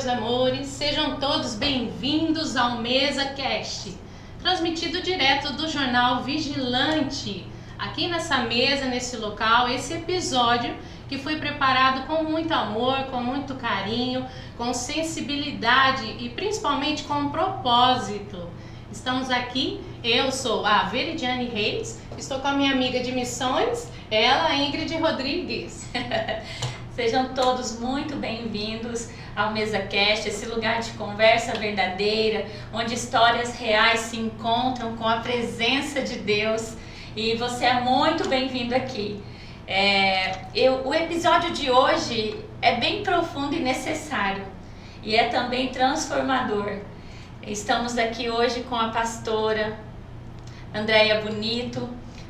meus amores, sejam todos bem-vindos ao MesaCast, transmitido direto do jornal Vigilante. Aqui nessa mesa, nesse local, esse episódio que foi preparado com muito amor, com muito carinho, com sensibilidade e principalmente com propósito. Estamos aqui, eu sou a Veridiane Reis, estou com a minha amiga de missões, ela, Ingrid Rodrigues. Sejam todos muito bem-vindos ao MesaCast, esse lugar de conversa verdadeira, onde histórias reais se encontram com a presença de Deus. E você é muito bem-vindo aqui. O episódio de hoje é bem profundo e necessário, e é também transformador. Estamos aqui hoje com a pastora Andréia Bonito,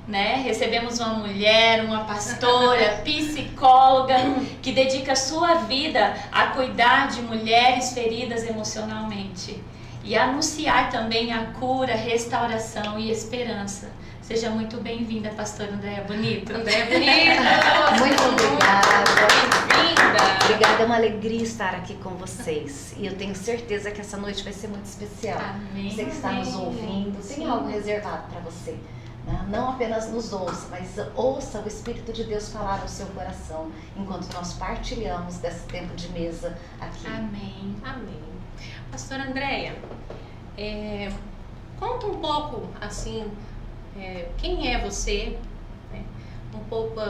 né? Recebemos uma mulher, uma pastora, psicóloga, que dedica sua vida a cuidar de mulheres feridas emocionalmente e anunciar também a cura, restauração e esperança. Seja muito bem-vinda, pastora Andréia Bonito. Andréia Bonito! Muito obrigada. Bem-vinda! Obrigada, é uma alegria estar aqui com vocês. E eu tenho certeza que essa noite vai ser muito especial. Amém. Você que está nos ouvindo, tem algo reservado para você. Não apenas nos ouça, mas ouça o Espírito de Deus falar ao seu coração enquanto nós partilhamos desse tempo de mesa aqui. Amém. Amém. Pastora Andréia, conta um pouco, assim, quem é você, né? Um pouco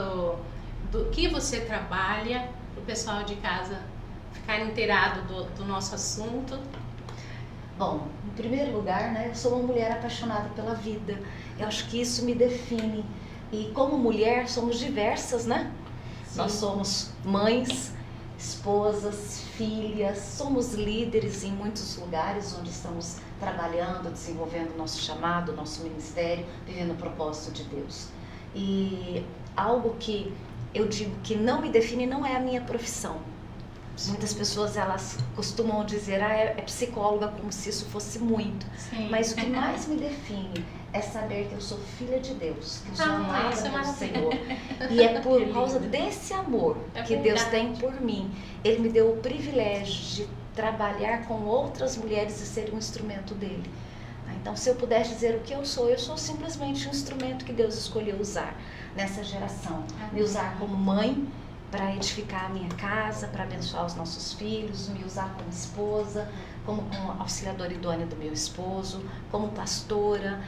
do que você trabalha, para o pessoal de casa ficar inteirado do nosso assunto. Bom, em primeiro lugar, né, eu sou uma mulher apaixonada pela vida. Eu acho que isso me define. E como mulher, somos diversas, né? Sim. Nós somos mães, esposas, filhas, somos líderes em muitos lugares onde estamos trabalhando, desenvolvendo nosso chamado, nosso ministério, vivendo o propósito de Deus. E algo que eu digo que não me define não é a minha profissão. Muitas pessoas, elas costumam dizer, é psicóloga, como se isso fosse muito. Sim. Mas o que mais me define é saber que eu sou filha de Deus, que eu sou amada pelo Senhor. E é por causa desse amor que Deus tem por mim. Ele me deu o privilégio de trabalhar com outras mulheres e ser um instrumento dele. Então, se eu pudesse dizer o que eu sou simplesmente um instrumento que Deus escolheu usar nessa geração. Me usar como mãe, para edificar a minha casa, para abençoar os nossos filhos, me usar como esposa, como auxiliadora idônea do meu esposo, como pastora,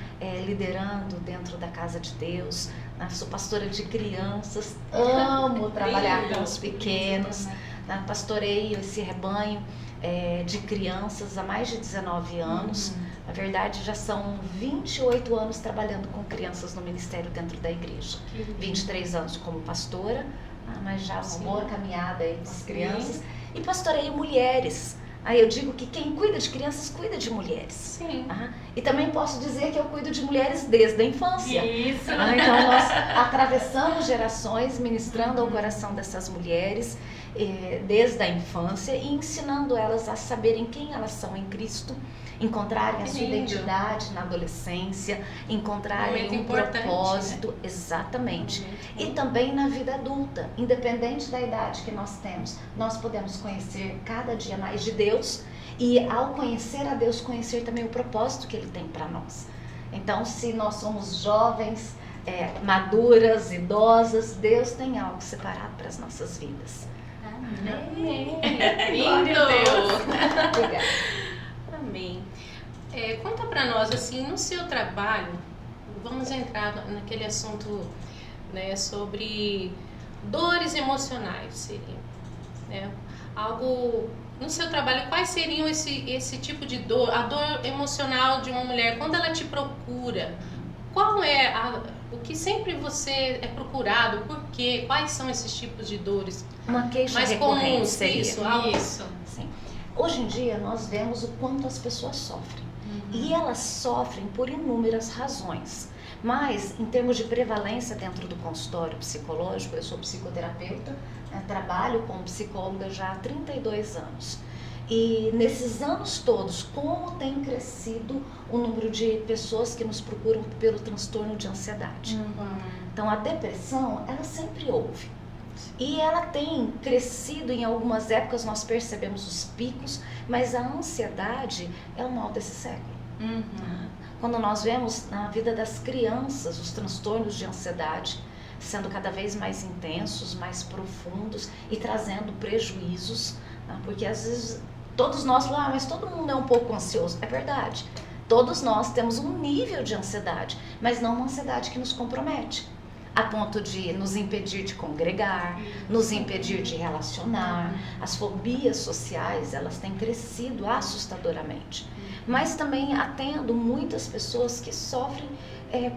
liderando dentro da casa de Deus. Sou pastora de crianças, amo trabalhar com os pequenos, pastoreio esse rebanho de crianças há mais de 19 anos. Na verdade, já são 28 anos trabalhando com crianças no ministério dentro da igreja. 23 anos como pastora, mas já uma boa caminhada aí com as crianças. E pastoreio mulheres. Aí eu digo que quem cuida de crianças, cuida de mulheres. Sim. E também posso dizer que eu cuido de mulheres desde a infância. Isso. Então nós atravessamos gerações ministrando ao coração dessas mulheres desde a infância e ensinando elas a saberem quem elas são em Cristo, encontrarem a sua identidade na adolescência, encontrarem um propósito, exatamente. E também na vida adulta, independente da idade que nós temos, nós podemos conhecer cada dia mais de Deus e, ao conhecer a Deus, conhecer também o propósito que Ele tem para nós. Então, se nós somos jovens, maduras, idosas, Deus tem algo separado para as nossas vidas. Amém. Glória a Deus. Obrigada. Amém. Conta para nós, assim, no seu trabalho, vamos entrar naquele assunto, né, sobre dores emocionais, seria, né? Algo no seu trabalho, quais seriam esse tipo de dor, a dor emocional de uma mulher, quando ela te procura, qual é o que sempre você é procurado, por quê, quais são esses tipos de dores? Uma queixa mais recorrente comuns, seria. isso. Sim. Hoje em dia nós vemos o quanto as pessoas sofrem. E elas sofrem por inúmeras razões. Mas, em termos de prevalência dentro do consultório psicológico, eu sou psicoterapeuta, trabalho como psicóloga já há 32 anos. E nesses anos todos, como tem crescido o número de pessoas que nos procuram pelo transtorno de ansiedade. Então, a depressão, ela sempre houve. E ela tem crescido, em algumas épocas nós percebemos os picos, mas a ansiedade é o mal desse século. Quando nós vemos na vida das crianças os transtornos de ansiedade sendo cada vez mais intensos, mais profundos e trazendo prejuízos, porque às vezes todos nós falam, mas todo mundo é um pouco ansioso. É verdade, todos nós temos um nível de ansiedade, mas não uma ansiedade que nos compromete, a ponto de nos impedir de congregar, nos impedir de relacionar. As fobias sociais, elas têm crescido assustadoramente. Mas também atendo muitas pessoas que sofrem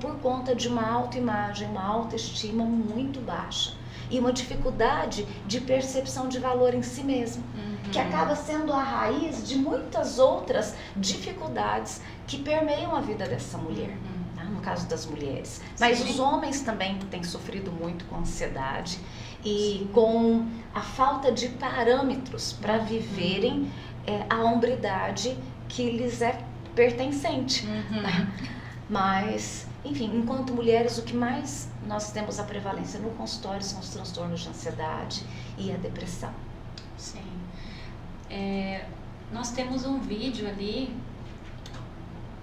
por conta de uma autoimagem, uma autoestima muito baixa e uma dificuldade de percepção de valor em si mesmo, que acaba sendo a raiz de muitas outras dificuldades que permeiam a vida dessa mulher. No caso das mulheres, mas os homens também têm sofrido muito com ansiedade e com a falta de parâmetros para viverem a hombridade que lhes é pertencente. Mas, enfim, enquanto mulheres, o que mais nós temos a prevalência no consultório são os transtornos de ansiedade e a depressão. Sim. Nós temos um vídeo ali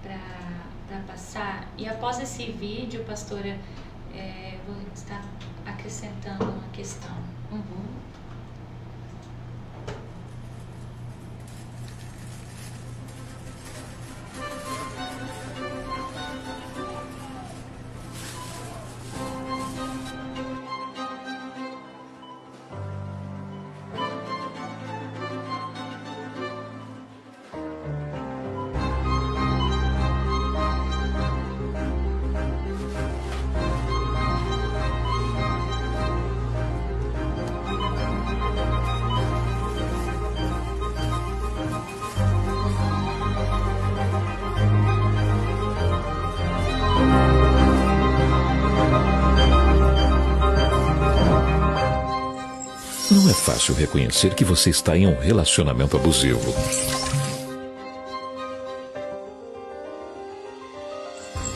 para passar, e após esse vídeo, pastora, vou estar acrescentando uma questão. Não é fácil reconhecer que você está em um relacionamento abusivo.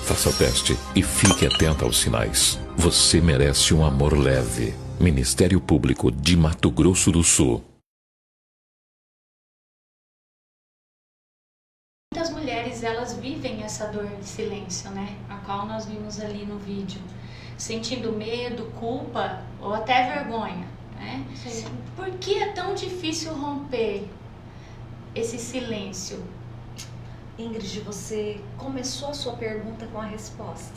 Faça o teste e fique atento aos sinais. Você merece um amor leve. Ministério Público de Mato Grosso do Sul. Muitas mulheres, elas vivem essa dor de silêncio, né? A qual nós vimos ali no vídeo. Sentindo medo, culpa ou até vergonha, né? Sim. Por que é tão difícil romper esse silêncio? Ingrid, você começou a sua pergunta com a resposta.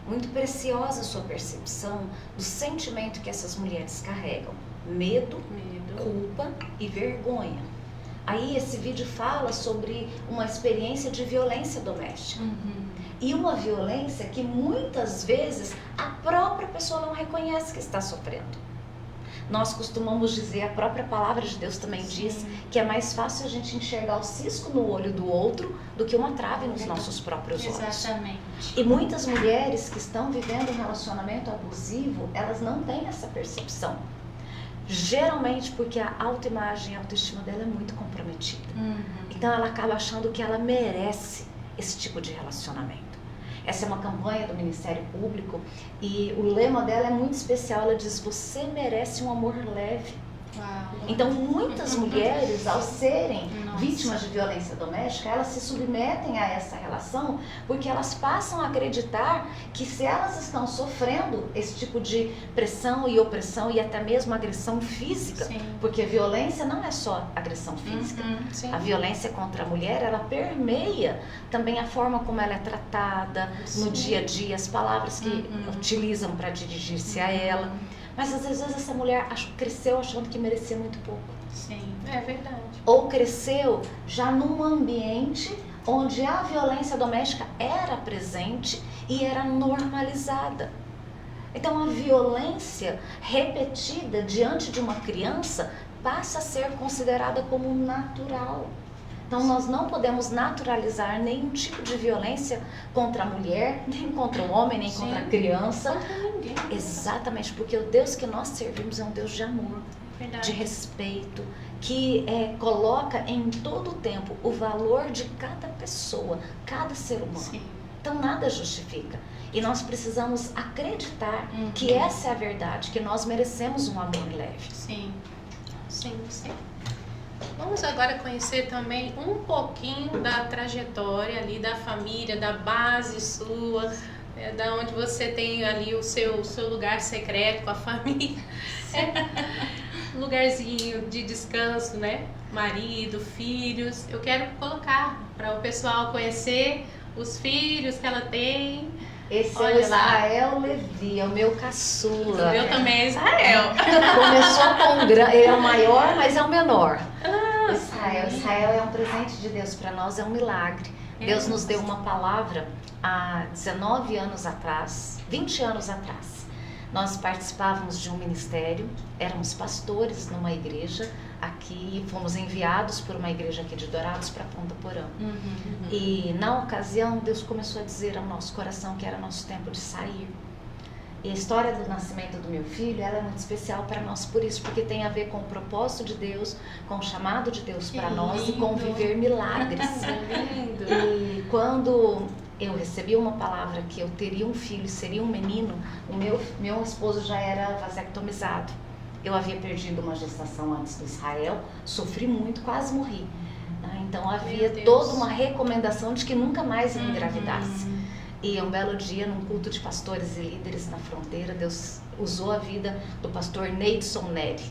Muito preciosa a sua percepção do sentimento que essas mulheres carregam. Medo, culpa e vergonha. Aí esse vídeo fala sobre uma experiência de violência doméstica. E uma violência que muitas vezes a própria pessoa não reconhece que está sofrendo. Nós costumamos dizer, a própria palavra de Deus também diz, que é mais fácil a gente enxergar o cisco no olho do outro do que uma trave nos nossos próprios olhos. Exatamente. E muitas mulheres que estão vivendo um relacionamento abusivo, elas não têm essa percepção. Geralmente porque a autoimagem, a autoestima dela é muito comprometida. Então ela acaba achando que ela merece esse tipo de relacionamento. Essa é uma campanha do Ministério Público e o lema dela é muito especial. Ela diz, você merece um amor leve. Uau. Então muitas mulheres, ao serem Nossa. vítimas de violência doméstica, elas se submetem a essa relação porque elas passam a acreditar que se elas estão sofrendo esse tipo de pressão e opressão e até mesmo agressão física, Sim. porque violência não é só agressão física, Sim. a violência contra a mulher, ela permeia também a forma como ela é tratada no dia a dia, as palavras que utilizam para dirigir-se a ela. Mas às vezes essa mulher cresceu achando que merecia muito pouco. Sim. É verdade. Ou cresceu já num ambiente onde a violência doméstica era presente e era normalizada. Então a violência repetida diante de uma criança passa a ser considerada como natural. Então nós não podemos naturalizar nenhum tipo de violência contra a mulher, nem contra o homem, nem contra a criança. Contra ninguém. Exatamente, porque o Deus que nós servimos é um Deus de amor, Verdade. de respeito, que coloca em todo o tempo o valor de cada pessoa, cada ser humano. Sim. Então nada justifica. E nós precisamos acreditar que essa é a verdade, que nós merecemos um amor leve. Sim. Sim, sim. Vamos agora conhecer também um pouquinho da trajetória ali da família, da base sua, da onde você tem ali o seu lugar secreto com a família. Lugarzinho de descanso, né? Marido, filhos. Eu quero colocar para o pessoal conhecer os filhos que ela tem. Esse Olha é o Israel Levi, é o meu caçula. O meu também é Israel. Começou com um grande, ele é o maior, mas é o menor. Israel é um presente de Deus para nós, é um milagre. Deus nos deu uma palavra há 19 anos atrás, 20 anos atrás. Nós participávamos de um ministério, éramos pastores numa igreja aqui, fomos enviados por uma igreja aqui de Dourados para Ponta Porã. E na ocasião Deus começou a dizer ao nosso coração que era nosso tempo de sair. E a história do nascimento do meu filho, ela é muito especial para nós por isso, porque tem a ver com o propósito de Deus, com o chamado de Deus para nós e com viver milagres. E quando eu recebi uma palavra que eu teria um filho, seria um menino, o meu esposo já era vasectomizado. Eu havia perdido uma gestação antes do Israel, sofri muito, quase morri. Então havia toda uma recomendação de que nunca mais eu engravidasse. E um belo dia, num culto de pastores e líderes na fronteira, Deus usou a vida do pastor Neidson Neri.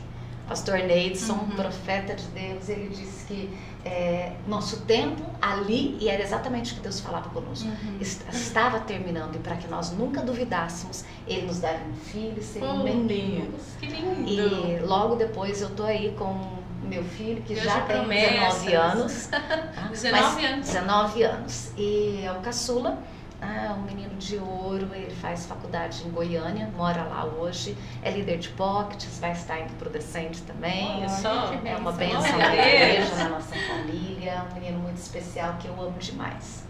Pastor Neidson, profeta de Deus, ele disse que nosso tempo ali, e era exatamente o que Deus falava conosco, estava terminando, e para que nós nunca duvidássemos, ele nos daria um filho e seria um menino. Deus, que lindo! E logo depois eu tô aí com meu filho, que Deus já de tem promessas. 19 anos. 19 anos. 19 anos. E é o caçula. Um menino de ouro, ele faz faculdade em Goiânia, mora lá hoje, é líder de pockets, vai estar indo pro Decente também. É uma bênção da igreja na nossa família, um menino muito especial que eu amo demais.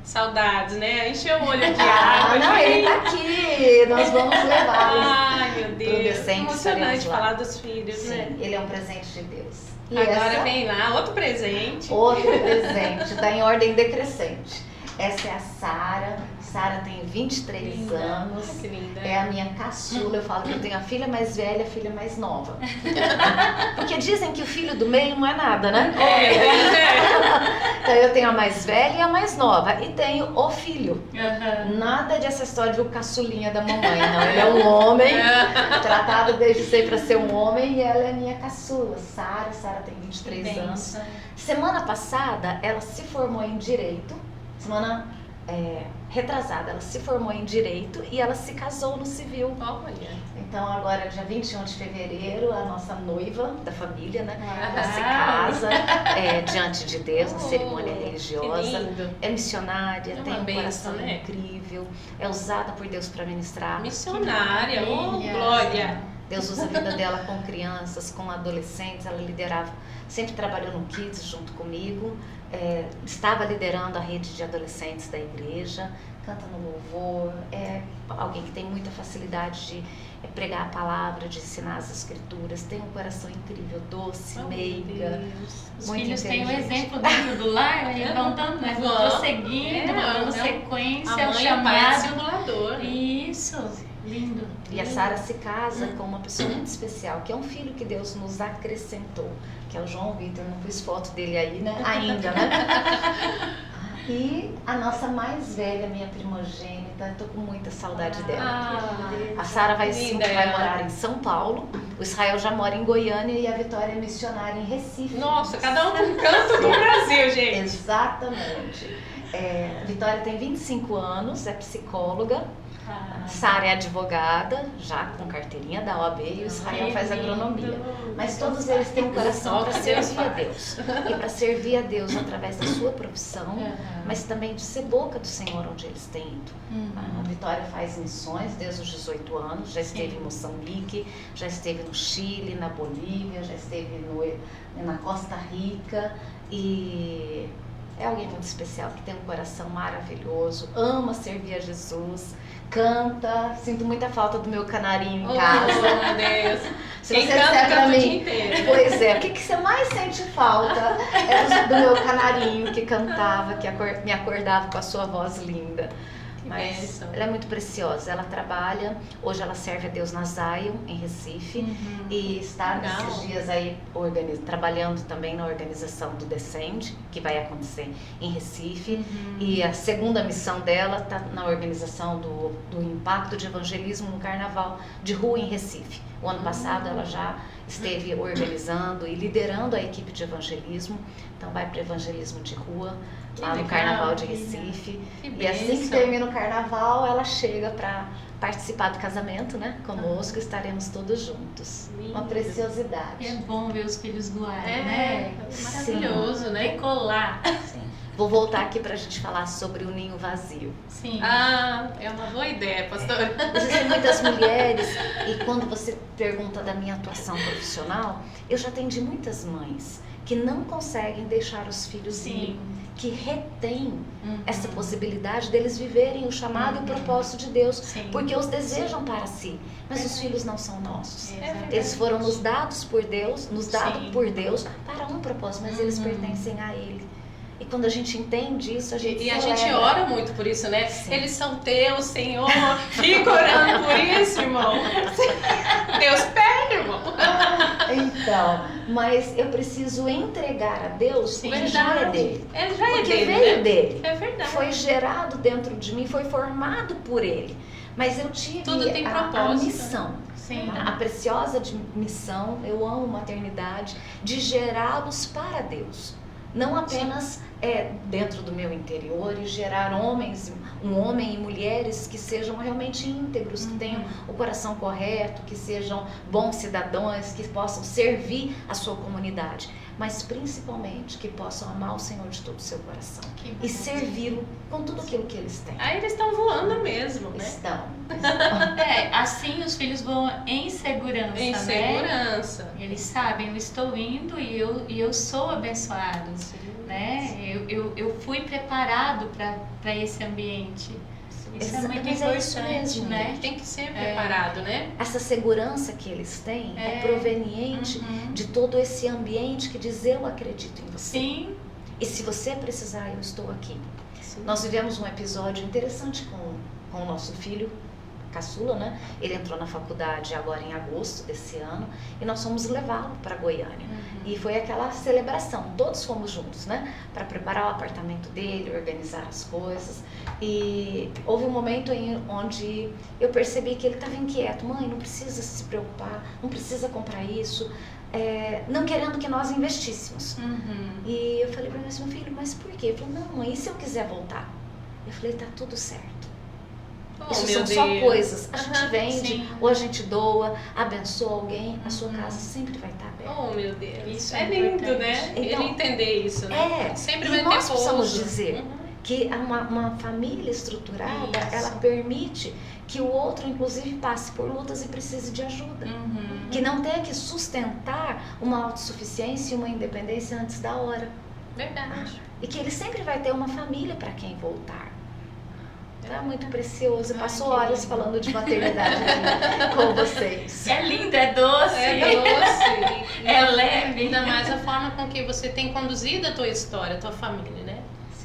Saudades, né? Encheu o olho de água. Não, ele tá aqui, nós vamos levá-lo. Ai, meu pro Deus, Decente, emocionante estaremos lá. falar dos filhos, Sim, né? ele é um presente de Deus. E Agora vem lá, outro presente. Outro presente, tá em ordem decrescente. Essa é a Sara. Sara tem 23 anos. Que linda. É a minha caçula. Eu falo que eu tenho a filha mais velha e a filha mais nova. Porque dizem que o filho do meio não é nada, né? Então eu tenho a mais velha e a mais nova. E tenho o filho. Nada dessa história de o caçulinha da mamãe, não. Ele é um homem, tratado desde sempre para ser um homem, e ela é minha caçula. Sara tem 23 anos. Semana passada, ela se formou em Direito. Semana retrasada, ela se formou em Direito e ela se casou no civil. Olha. Então agora, dia 21 de fevereiro, a nossa noiva da família, né? Ela se casa diante de Deus, na cerimônia religiosa. É missionária, tem um coração incrível, é usada por Deus para ministrar. Missionária, glória! Deus usa a vida dela com crianças, com adolescentes, ela liderava, sempre trabalhou no Kids junto comigo, estava liderando a rede de adolescentes da igreja, canta no louvor, é alguém que tem muita facilidade de pregar a palavra, de ensinar as escrituras, tem um coração incrível, doce, meiga, Os muito filhos têm um inteligente. exemplo dentro do lar, né? Vão dando, né? Vão prosseguindo, dando sequência A ao mãe e o pai é chamado. discipulador. Isso, lindo. E a Sara se casa com uma pessoa muito especial, que é um filho que Deus nos acrescentou, que é o João Vitor. Não pus foto dele aí, né? Ainda, né? E a nossa mais velha, minha primogênita, tô com muita saudade dela. A Sara vai morar em São Paulo, o Israel já mora em Goiânia e a Vitória é missionária em Recife. Nossa, cada um num canto do Brasil, gente. Exatamente. A Vitória tem 25 anos, é psicóloga. Sara é advogada, já com carteirinha da OAB, e o Israel faz agronomia. Mas todos eles têm um coração para servir a Deus. E para servir a Deus através da sua profissão, mas também de ser boca do Senhor onde eles têm ido. A Vitória faz missões desde os 18 anos, já esteve em Moçambique, já esteve no Chile, na Bolívia, já esteve na Costa Rica e é alguém muito especial, que tem um coração maravilhoso, ama servir a Jesus, canta. Sinto muita falta do meu canarinho em casa. Oh, meu Deus. Se Quem você canta, disser pra canta o mim, dia inteiro. pois é, o que você mais sente falta é do meu canarinho que cantava, que me acordava com a sua voz linda. Mas bênção. ela é muito preciosa, ela trabalha, hoje ela serve a Deus na Zion, em Recife, e está Legal. nesses dias aí trabalhando também na organização do Descende, que vai acontecer em Recife, e a segunda missão dela está na organização do Impacto de Evangelismo no Carnaval de Rua em Recife. O ano passado ela já esteve organizando e liderando a equipe de evangelismo, então vai para evangelismo de rua, lá no legal, Carnaval de Recife. Que E assim que bênção. termina o Carnaval, ela chega para participar do casamento, né? Conosco, estaremos todos juntos. Lindo. Uma preciosidade. É bom ver os filhos voarem, É, né? maravilhoso, né? Decolar. Sim. Vou voltar aqui para a gente falar sobre o ninho vazio. Sim. Ah, é uma boa ideia, pastora. Existem muitas mulheres, e quando você pergunta da minha atuação profissional, eu já atendi muitas mães que não conseguem deixar os filhos ir, que retêm essa possibilidade deles viverem o chamado e o propósito de Deus, Sim. porque os desejam para si, mas os filhos não são nossos. É Eles foram nos dados por Deus, Sim. por Deus para um propósito, mas eles pertencem a Ele. E quando a gente entende isso, a gente E a celebra. gente ora muito por isso, né? Sim. Eles são teus, Senhor. Fica orando por isso, irmão. Deus pede, irmão. Então, mas eu preciso entregar a Deus o que já é dele. É, já é Porque dele, veio né? dele. É verdade. Foi gerado dentro de mim, foi formado por ele. Mas eu tive Tudo tem a propósito. missão, Sim. a preciosa missão, eu amo maternidade, de gerá-los para Deus. Não apenas dentro do meu interior, e gerar um homem e mulheres que sejam realmente íntegros, que tenham o coração correto, que sejam bons cidadãos, que possam servir a sua comunidade, mas principalmente que possam amar o Senhor de todo o seu coração Que e servi-lo com tudo aquilo que eles têm. Aí eles estão voando mesmo, né? Estão. Assim os filhos vão em segurança, Em né? segurança. Eles sabem, eu estou indo e eu sou abençoado, né? Eu fui preparado para esse ambiente. Isso é muito Mas é isso importante, mesmo, né? Tem que ser preparado, né? Essa segurança que eles têm é proveniente de todo esse ambiente que diz: eu acredito em você. Sim. E se você precisar, eu estou aqui. Sim. Nós vivemos um episódio interessante com o nosso filho caçula, né? Ele entrou na faculdade agora em agosto desse ano e nós fomos levá-lo para Goiânia. E foi aquela celebração, todos fomos juntos, né? Para preparar o apartamento dele, organizar as coisas. E houve um momento onde eu percebi que ele estava inquieto. Mãe, não precisa se preocupar, não precisa comprar isso. Não querendo que nós investíssemos. E eu falei para ele: meu filho, mas por quê? Ele falou: não, mãe, e se eu quiser voltar? Eu falei: tá tudo certo. Oh, Isso meu são só Deus. coisas. A gente vende, sim. ou a gente doa, abençoa alguém, a sua casa sempre vai estar aberta. Oh, meu Deus. Isso é é lindo, importante. né? Então, Ele entender isso, né? Sempre e vai ter nós precisamos pouso. dizer que uma família estruturada, Isso. ela permite que o outro, inclusive, passe por lutas e precise de ajuda. Que não tenha que sustentar uma autossuficiência e uma independência antes da hora. Verdade. E que ele sempre vai ter uma família para quem voltar. Então é muito precioso. Eu passo horas falando de maternidade aqui com vocês. É lindo, é doce. É doce. É leve. Ainda mais a forma com que você tem conduzido a tua história, a tua família, né?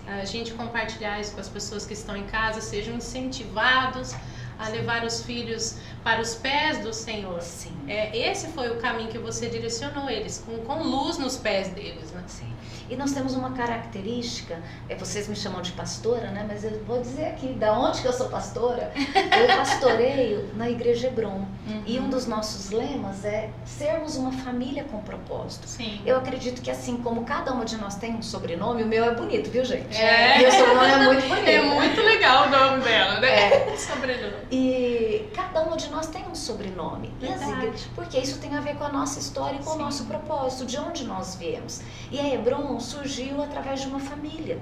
A gente compartilhar isso com as pessoas que estão em casa, sejam incentivados a levar os filhos para os pés do Senhor. Sim. Esse foi o caminho que você direcionou eles, com luz nos pés deles, né? Sim. E nós temos uma característica, vocês me chamam de pastora, né? Mas eu vou dizer aqui, da onde que eu sou pastora? Eu pastoreio na Igreja Hebron. E um dos nossos lemas é sermos uma família com propósito. Sim. Eu acredito que assim como cada uma de nós tem um sobrenome, o meu é bonito, viu, gente? É. Meu sobrenome é muito bonito. É muito legal o nome dela, né? É. Sobrenome. E cada uma de nós tem um sobrenome. E as Verdade. igrejas, porque isso tem a ver com a nossa história e com o nosso propósito, de onde nós viemos. E a Hebron surgiu através de uma família.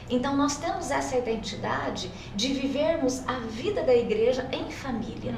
Então nós temos essa identidade de vivermos a vida da igreja em família.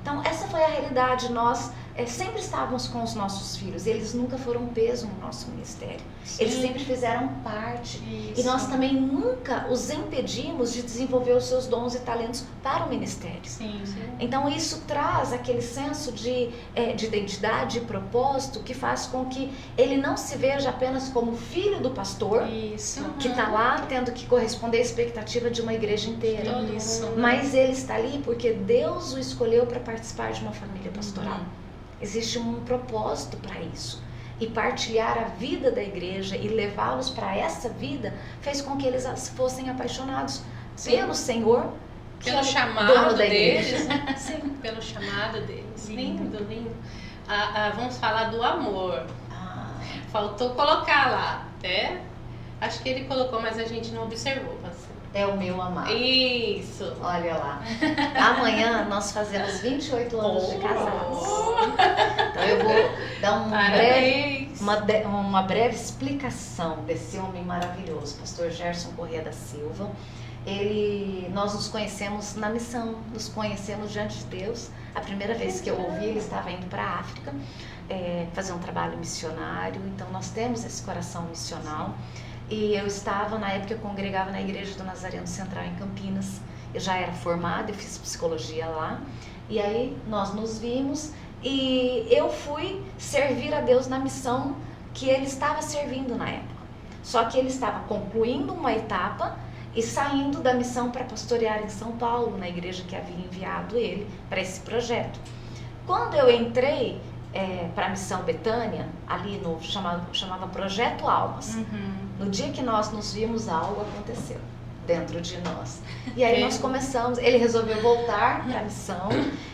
Então essa foi a realidade. Nós sempre estávamos com os nossos filhos. Eles nunca foram peso no nosso ministério. Sim. Eles sempre fizeram parte. Isso. E nós também nunca os impedimos de desenvolver os seus dons e talentos para o ministério. Sim, sim. Então isso traz aquele senso de identidade e propósito que faz com que ele não se veja apenas como filho do pastor, Isso. que está lá tendo que corresponder à expectativa de uma igreja inteira. Isso. Mas ele está ali porque Deus o escolheu para participar de uma família pastoral. Existe um propósito para isso. E partilhar a vida da igreja e levá-los para essa vida fez com que eles fossem apaixonados pelo Senhor, pelo chamado deles. Sim, pelo chamado deles. Lindo, lindo. Vamos falar do amor. Faltou colocar lá, né? Acho que ele colocou, mas a gente não observou. É o meu amado. Isso. Olha lá. Amanhã nós fazemos 28 anos de casados. Então eu vou dar uma breve explicação desse homem maravilhoso, pastor Gerson Corrêa da Silva. Nós nos conhecemos na missão, nos conhecemos diante de Deus. A primeira vez que eu ouvi, ele estava indo para a África fazer um trabalho missionário. Então nós temos esse coração missional. E eu estava, na época, eu congregava na igreja do Nazareno Central em Campinas. Eu já era formada, eu fiz psicologia lá. E aí nós nos vimos e eu fui servir a Deus na missão que ele estava servindo na época. Só que ele estava concluindo uma etapa e saindo da missão para pastorear em São Paulo, na igreja que havia enviado ele para esse projeto. Quando eu entrei para a missão Betânia, ali no chamava Projeto Almas, no dia que nós nos vimos, algo aconteceu dentro de nós. E aí nós começamos, ele resolveu voltar para a missão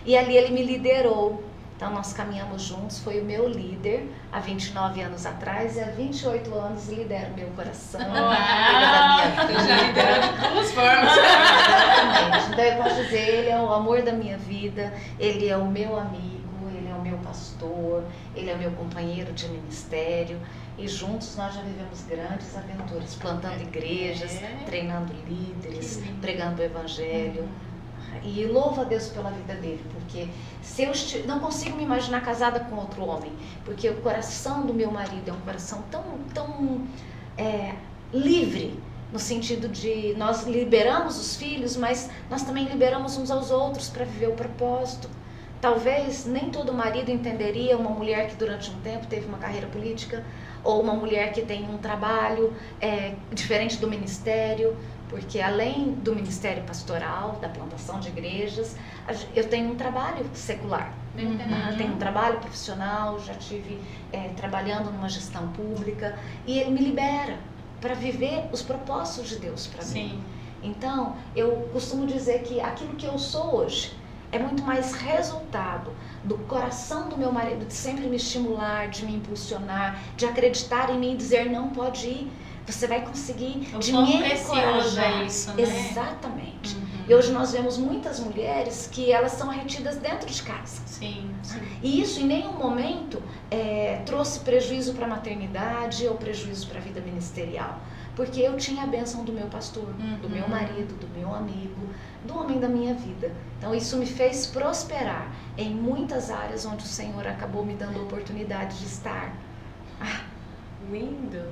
e ali ele me liderou. Então nós caminhamos juntos, foi o meu líder há 29 anos atrás e há 28 anos lidera o meu coração. Já liderou de duas formas. Exatamente. Então eu posso dizer, ele é o amor da minha vida, ele é o meu amigo, ele é o meu pastor, ele é o meu companheiro de ministério. E juntos nós já vivemos grandes aventuras, plantando igrejas, treinando líderes, pregando o evangelho. E louvo a Deus pela vida dele, porque se eu não consigo me imaginar casada com outro homem, porque o coração do meu marido é um coração tão livre, no sentido de nós liberamos os filhos, mas nós também liberamos uns aos outros para viver o propósito. Talvez nem todo marido entenderia uma mulher que durante um tempo teve uma carreira política, ou uma mulher que tem um trabalho diferente do ministério, porque além do ministério pastoral, da plantação de igrejas, eu tenho um trabalho secular. Eu tenho um trabalho profissional, já estive trabalhando numa gestão pública, e ele me libera para viver os propósitos de Deus para mim. Então, eu costumo dizer que aquilo que eu sou hoje é muito mais resultado do coração do meu marido, de sempre me estimular, de me impulsionar, de acreditar em mim e dizer, não, pode ir, você vai conseguir, de me encorajar. Isso, né? Exatamente. E hoje nós vemos muitas mulheres que elas são retidas dentro de casa. Sim. E isso em nenhum momento trouxe prejuízo para a maternidade ou prejuízo para a vida ministerial. Porque eu tinha a bênção do meu pastor, do meu marido, do meu amigo, do homem da minha vida. Então isso me fez prosperar em muitas áreas onde o Senhor acabou me dando a oportunidade de estar. Lindo.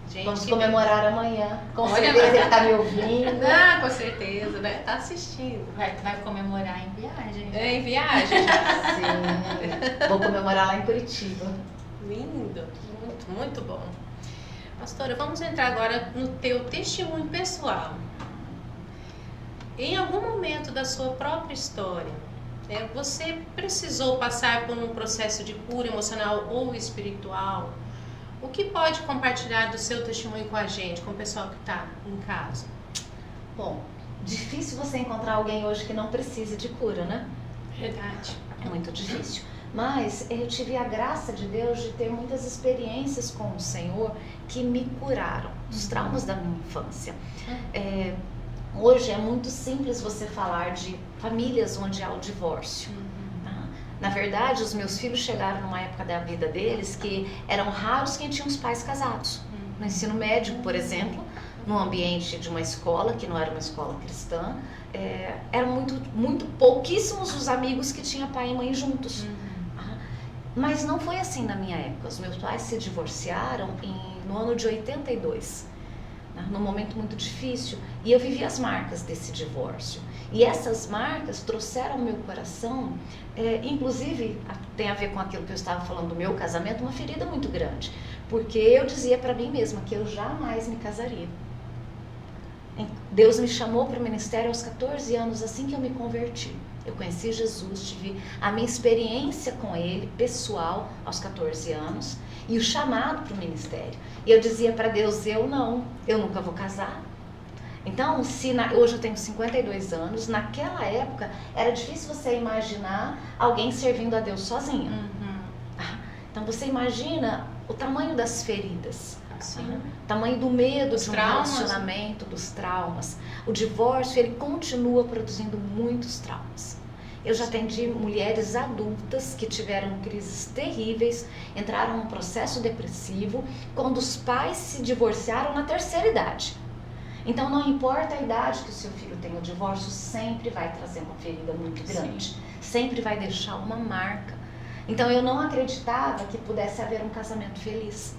Gente, vamos comemorar amanhã. Com certeza ele está me ouvindo. Com certeza, né? Tá assistindo. Vai comemorar em viagem. Em viagem? Sim. Vou comemorar lá em Curitiba. Lindo. Muito, muito bom. Pastora, vamos entrar agora no teu testemunho pessoal. Em algum momento da sua própria história, você precisou passar por um processo de cura emocional ou espiritual? O que pode compartilhar do seu testemunho com a gente, com o pessoal que está em casa? Bom, difícil você encontrar alguém hoje que não precise de cura, né? Verdade. É muito difícil. Mas eu tive a graça de Deus de ter muitas experiências com o Senhor que me curaram dos traumas da minha infância. Hoje é muito simples você falar de famílias onde há o divórcio. Na verdade, os meus filhos chegaram numa época da vida deles que eram raros quem tinha os pais casados. No ensino médio, por exemplo, no ambiente de uma escola, que não era uma escola cristã, eram muito pouquíssimos os amigos que tinham pai e mãe juntos. Mas não foi assim na minha época. Os meus pais se divorciaram no ano de 82. né, num momento muito difícil, e eu vivi as marcas desse divórcio. E essas marcas trouxeram ao meu coração, inclusive tem a ver com aquilo que eu estava falando do meu casamento, uma ferida muito grande, porque eu dizia para mim mesma que eu jamais me casaria. Deus me chamou para o ministério aos 14 anos, assim que eu me converti. Eu conheci Jesus, tive a minha experiência com Ele, pessoal, aos 14 anos, e o chamado para o ministério. E eu dizia para Deus, eu nunca vou casar. Então, hoje eu tenho 52 anos, naquela época era difícil você imaginar alguém servindo a Deus sozinha. Então você imagina o tamanho das feridas. Sim. Tamanho do medo de um traumas, relacionamento, dos traumas. O divórcio, ele continua produzindo muitos traumas. Eu já atendi mulheres adultas que tiveram crises terríveis, entraram num processo depressivo, quando os pais se divorciaram na terceira idade. Então não importa a idade que o seu filho tem, o divórcio sempre vai trazer uma ferida muito grande. Sim. Sempre vai deixar uma marca. Então eu não acreditava que pudesse haver um casamento feliz.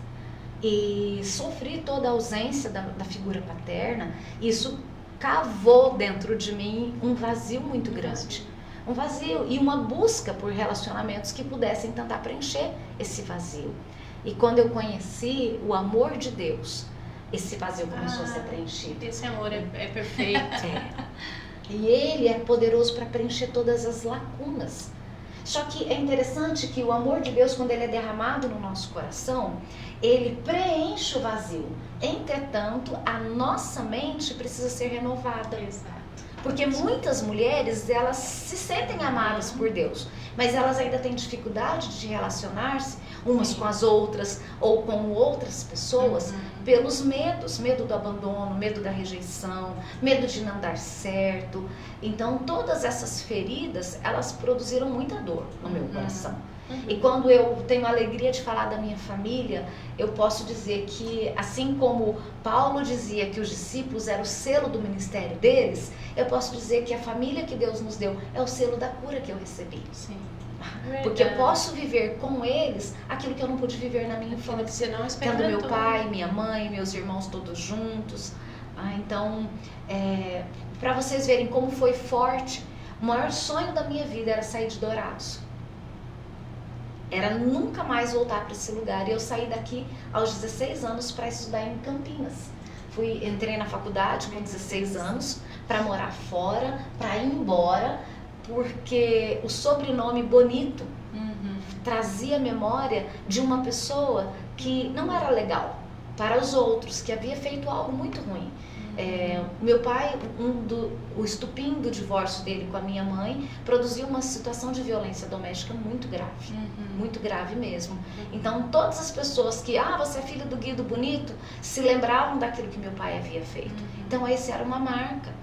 E sofri toda a ausência da figura paterna. Isso cavou dentro de mim um vazio muito grande. Um vazio e uma busca por relacionamentos que pudessem tentar preencher esse vazio. E quando eu conheci o amor de Deus, esse vazio começou a ser preenchido. Esse amor é perfeito. E Ele é poderoso para preencher todas as lacunas. Só que é interessante que o amor de Deus, quando ele é derramado no nosso coração, ele preenche o vazio. Entretanto, a nossa mente precisa ser renovada. Exato. Porque muitas mulheres, elas se sentem amadas por Deus, mas elas ainda têm dificuldade de relacionar-se umas com as outras ou com outras pessoas pelos medos, medo do abandono, medo da rejeição, medo de não dar certo. Então todas essas feridas, elas produziram muita dor no meu coração. E quando eu tenho a alegria de falar da minha família, eu posso dizer que, assim como Paulo dizia que os discípulos eram o selo do ministério deles, eu posso dizer que a família que Deus nos deu é o selo da cura que eu recebi. Sim. Porque eu posso viver com eles aquilo que eu não pude viver na minha infância. Tendo meu pai, minha mãe, meus irmãos todos juntos. Então, para vocês verem como foi forte, o maior sonho da minha vida era sair de Dourados. Era nunca mais voltar para esse lugar. E eu saí daqui aos 16 anos para estudar em Campinas. Entrei na faculdade com 16 anos para morar fora, para ir embora, porque o sobrenome Bonito trazia memória de uma pessoa que não era legal para os outros, que havia feito algo muito ruim. Meu pai, o estupim do divórcio dele com a minha mãe, produziu uma situação de violência doméstica muito grave, muito grave mesmo. Então todas as pessoas que, você é filho do Guido Bonito, se lembravam daquilo que meu pai havia feito. Então esse era uma marca.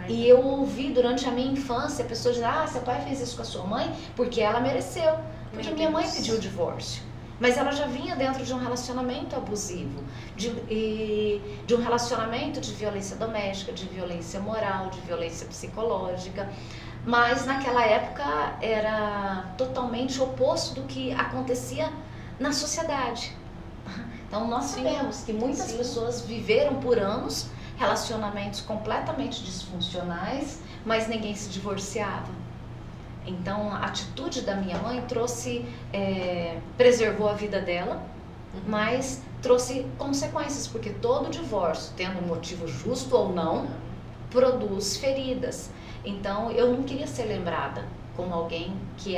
E eu ouvi durante a minha infância pessoas dizerem, seu pai fez isso com a sua mãe porque ela mereceu, porque minha mãe pediu o divórcio. Mas ela já vinha dentro de um relacionamento abusivo, de um relacionamento de violência doméstica, de violência moral, de violência psicológica. Mas naquela época era totalmente oposto do que acontecia na sociedade. Então nós sabemos que muitas pessoas viveram por anos relacionamentos completamente disfuncionais, mas ninguém se divorciava. Então a atitude da minha mãe preservou a vida dela, mas trouxe consequências, porque todo divórcio, tendo um motivo justo ou não, produz feridas. Então eu não queria ser lembrada como alguém que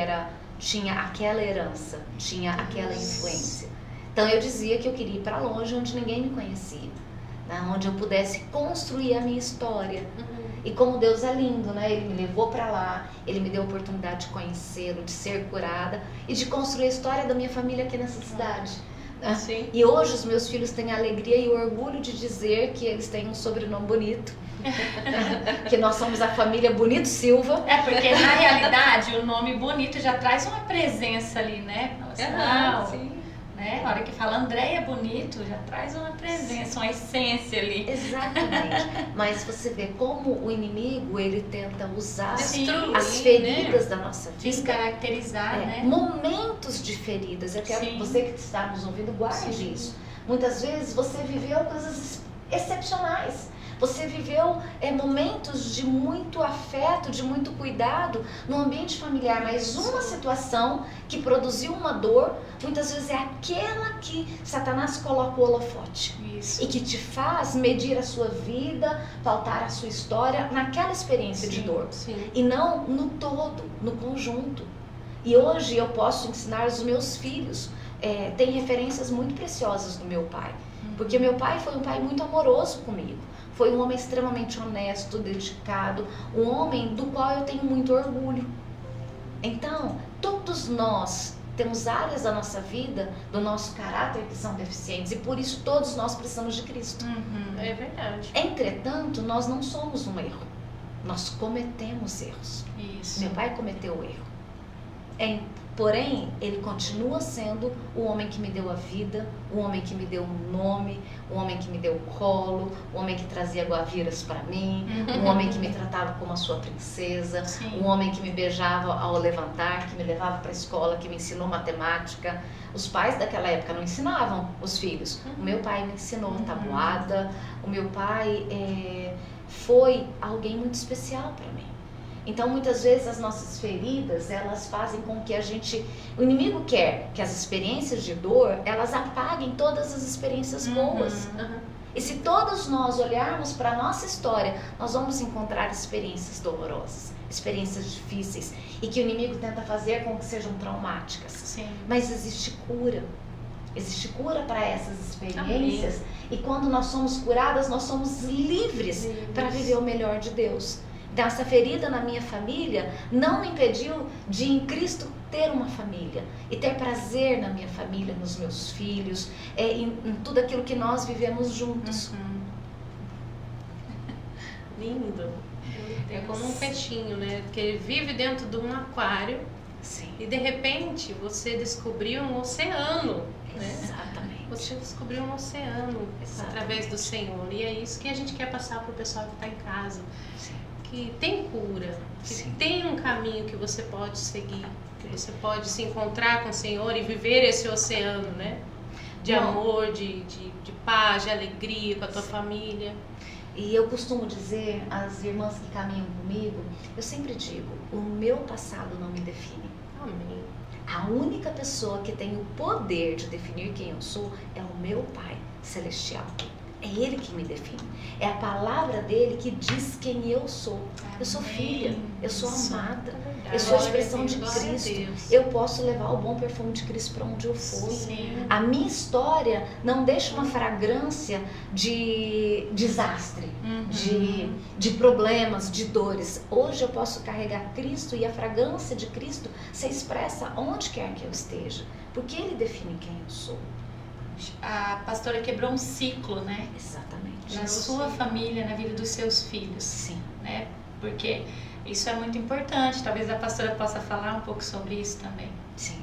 tinha aquela herança, tinha aquela influência. Então eu dizia que eu queria ir para longe, onde ninguém me conhecia, né? Onde eu pudesse construir a minha história. E como Deus é lindo, né? Ele me levou para lá, Ele me deu a oportunidade de conhecê-lo, de ser curada e de construir a história da minha família aqui nessa cidade. Sim. E hoje os meus filhos têm a alegria e o orgulho de dizer que eles têm um sobrenome bonito, que nós somos a família Bonito Silva. Porque na realidade o nome Bonito já traz uma presença ali, né? Sim. Né? Na hora que fala Andréia Bonito, já traz uma presença, uma essência ali. Exatamente. Mas você vê como o inimigo, ele tenta usar Destruir, as feridas da nossa vida. Descaracterizar, né? Momentos de feridas. Eu quero que você que está nos ouvindo guarde isso. Muitas vezes você viveu coisas excepcionais. Você viveu momentos de muito afeto, de muito cuidado no ambiente familiar, mas uma situação que produziu uma dor, muitas vezes é aquela que Satanás coloca o holofote. Isso. E que te faz medir a sua vida, pautar a sua história naquela experiência de dor. Sim. E não no todo, no conjunto. E hoje eu posso ensinar os meus filhos, tem referências muito preciosas do meu pai. Porque meu pai foi um pai muito amoroso comigo. Foi um homem extremamente honesto, dedicado, um homem do qual eu tenho muito orgulho. Então, todos nós temos áreas da nossa vida, do nosso caráter que são deficientes, e por isso todos nós precisamos de Cristo. É verdade. Entretanto, nós não somos um erro. Nós cometemos erros. Isso. Meu pai cometeu o erro. Porém, ele continua sendo o homem que me deu a vida, o homem que me deu um nome, o homem que me deu o colo, o homem que trazia guaviras para mim, o homem que me tratava como a sua princesa, o homem que me beijava ao levantar, que me levava para a escola, que me ensinou matemática. Os pais daquela época não ensinavam os filhos. O meu pai me ensinou tabuada, o meu pai foi alguém muito especial para mim. Então, muitas vezes, as nossas feridas, elas fazem com que o inimigo quer que as experiências de dor, elas apaguem todas as experiências boas. E se todos nós olharmos para a nossa história, nós vamos encontrar experiências dolorosas, experiências difíceis, e que o inimigo tenta fazer com que sejam traumáticas. Sim. Mas existe cura. Existe cura para essas experiências. Amém. E quando nós somos curadas, nós somos livres para viver o melhor de Deus. Então, essa ferida na minha família não me impediu de em Cristo ter uma família e ter prazer na minha família, nos meus filhos, em tudo aquilo que nós vivemos juntos. Lindo. É como um peixinho, né? Que ele vive dentro de um aquário. Sim. E de repente você descobriu um oceano. Exatamente. Né? Você descobriu um oceano através do Senhor. E é isso que a gente quer passar para o pessoal que está em casa. Sim. Que tem cura, que tem um caminho que você pode seguir, que você pode se encontrar com o Senhor e viver esse oceano, né? De amor, de paz, de alegria com a tua família. E eu costumo dizer às irmãs que caminham comigo, eu sempre digo, o meu passado não me define. Amém. A única pessoa que tem o poder de definir quem eu sou é o meu Pai Celestial. É Ele que me define. É a palavra dele que diz quem eu sou. Eu sou filha, eu sou amada, eu sou a expressão de Cristo. Eu posso levar o bom perfume de Cristo para onde eu for. Sim. A minha história não deixa uma fragrância de desastre, de problemas, de dores. Hoje eu posso carregar Cristo e a fragrância de Cristo se expressa onde quer que eu esteja, porque Ele define quem eu sou. A pastora quebrou um ciclo, né? Exatamente. Na sua família, na vida dos seus filhos. Sim. Né? Porque isso é muito importante. Talvez a pastora possa falar um pouco sobre isso também. Sim.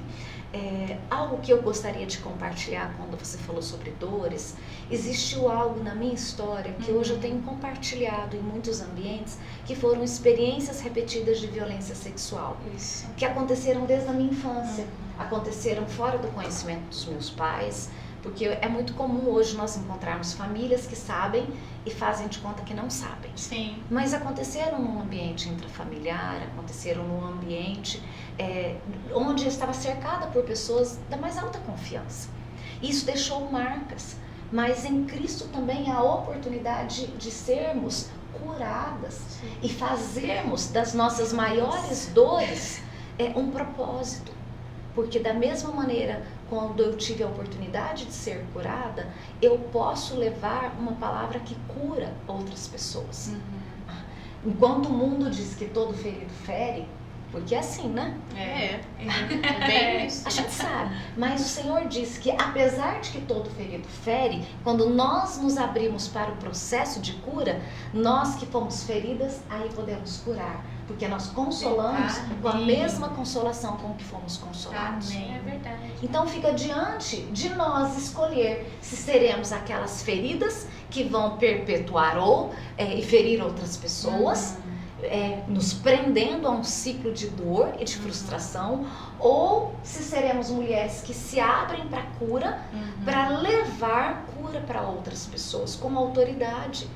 Algo que eu gostaria de compartilhar quando você falou sobre dores, existiu algo na minha história que hoje eu tenho compartilhado em muitos ambientes, que foram experiências repetidas de violência sexual. Isso. Que aconteceram desde a minha infância, aconteceram fora do conhecimento dos meus pais, porque é muito comum hoje nós encontrarmos famílias que sabem e fazem de conta que não sabem. Sim. Mas aconteceram num ambiente intrafamiliar, aconteceram num ambiente onde eu estava cercada por pessoas da mais alta confiança. Isso deixou marcas, mas em Cristo também há a oportunidade de sermos curadas e fazermos das nossas maiores dores um propósito. Porque da mesma maneira, quando eu tive a oportunidade de ser curada, eu posso levar uma palavra que cura outras pessoas. Enquanto o mundo diz que todo ferido fere, porque é assim, né? Bem isso. A gente sabe, mas o Senhor diz que apesar de que todo ferido fere, quando nós nos abrimos para o processo de cura, nós que fomos feridas, aí podemos curar. Porque nós consolamos com a mesma consolação com que fomos consolados. Amém. É verdade. Então fica diante de nós escolher se seremos aquelas feridas que vão perpetuar ou e ferir outras pessoas, nos prendendo a um ciclo de dor e de frustração, ou se seremos mulheres que se abrem para cura, para levar cura para outras pessoas como autoridade.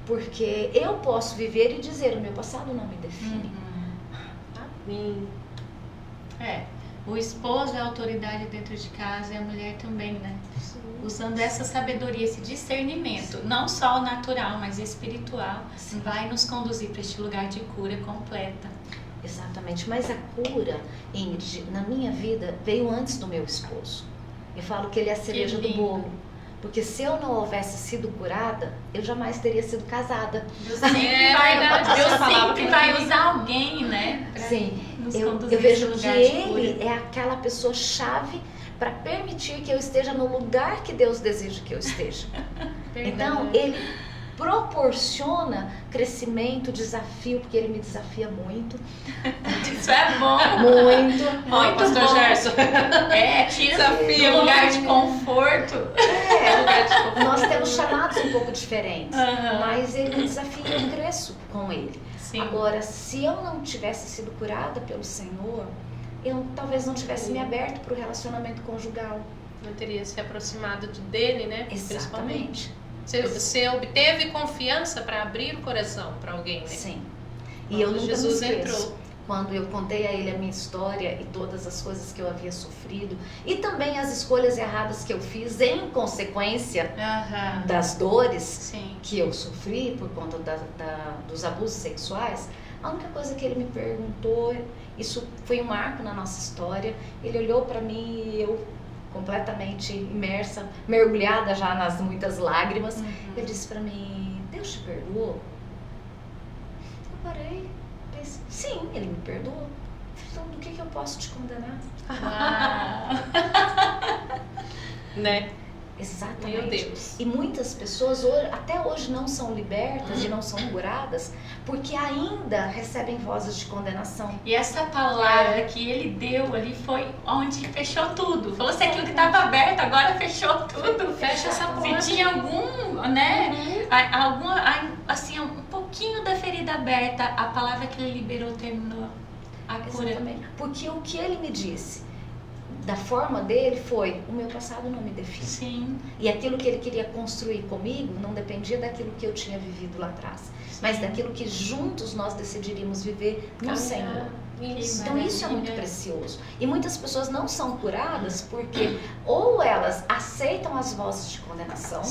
Porque eu posso viver e dizer, o meu passado não me define. Amém. O esposo é a autoridade dentro de casa e a mulher também, né? Sim. Usando essa sabedoria, esse discernimento, não só o natural, mas espiritual, vai nos conduzir para este lugar de cura completa. Exatamente, mas a cura, Ingrid, na minha vida, veio antes do meu esposo. Eu falo que ele é a cereja do bolo. Porque se eu não houvesse sido curada, eu jamais teria sido casada. Deus sempre vai usar alguém, né? Sim, eu vejo que ele é aquela pessoa chave para permitir que eu esteja no lugar que Deus deseja que eu esteja. Então, ele proporciona crescimento, desafio, porque ele me desafia muito. Isso é bom. Muito Pastor Gerson. Tira do lugar de conforto. Nós temos chamados um pouco diferentes, mas ele me desafia e eu cresço com ele. Sim. Agora, se eu não tivesse sido curada pelo Senhor, eu talvez não tivesse me aberto para o relacionamento conjugal. Não teria se aproximado dele, né? Exatamente. Você obteve confiança para abrir o coração para alguém, né? Sim. E eu nunca me esqueço. Quando eu contei a ele a minha história e todas as coisas que eu havia sofrido e também as escolhas erradas que eu fiz em consequência das dores que eu sofri por conta dos abusos sexuais, a única coisa que ele me perguntou, isso foi um marco na nossa história, ele olhou para mim e eu completamente imersa, mergulhada já nas muitas lágrimas, ele disse para mim, Deus te perdoou? Eu parei, pensei, sim, ele me perdoou. Então, do que eu posso te condenar? Né? Exatamente. Meu Deus. E muitas pessoas até hoje não são libertas e não são curadas porque ainda recebem vozes de condenação. E essa palavra que ele deu ali foi onde fechou tudo. Falou assim, aquilo que estava aberto agora fechou tudo. Fecha essa porta. Se tinha algum, né, assim, um pouquinho da ferida aberta, a palavra que ele liberou terminou a cura. Exatamente. Porque o que ele me disse da forma dele foi, o meu passado não me define. Sim. E aquilo que ele queria construir comigo não dependia daquilo que eu tinha vivido lá atrás, mas daquilo que juntos nós decidiríamos viver no Senhor. Então isso é muito precioso. E muitas pessoas não são curadas porque ou elas aceitam as vozes de condenação,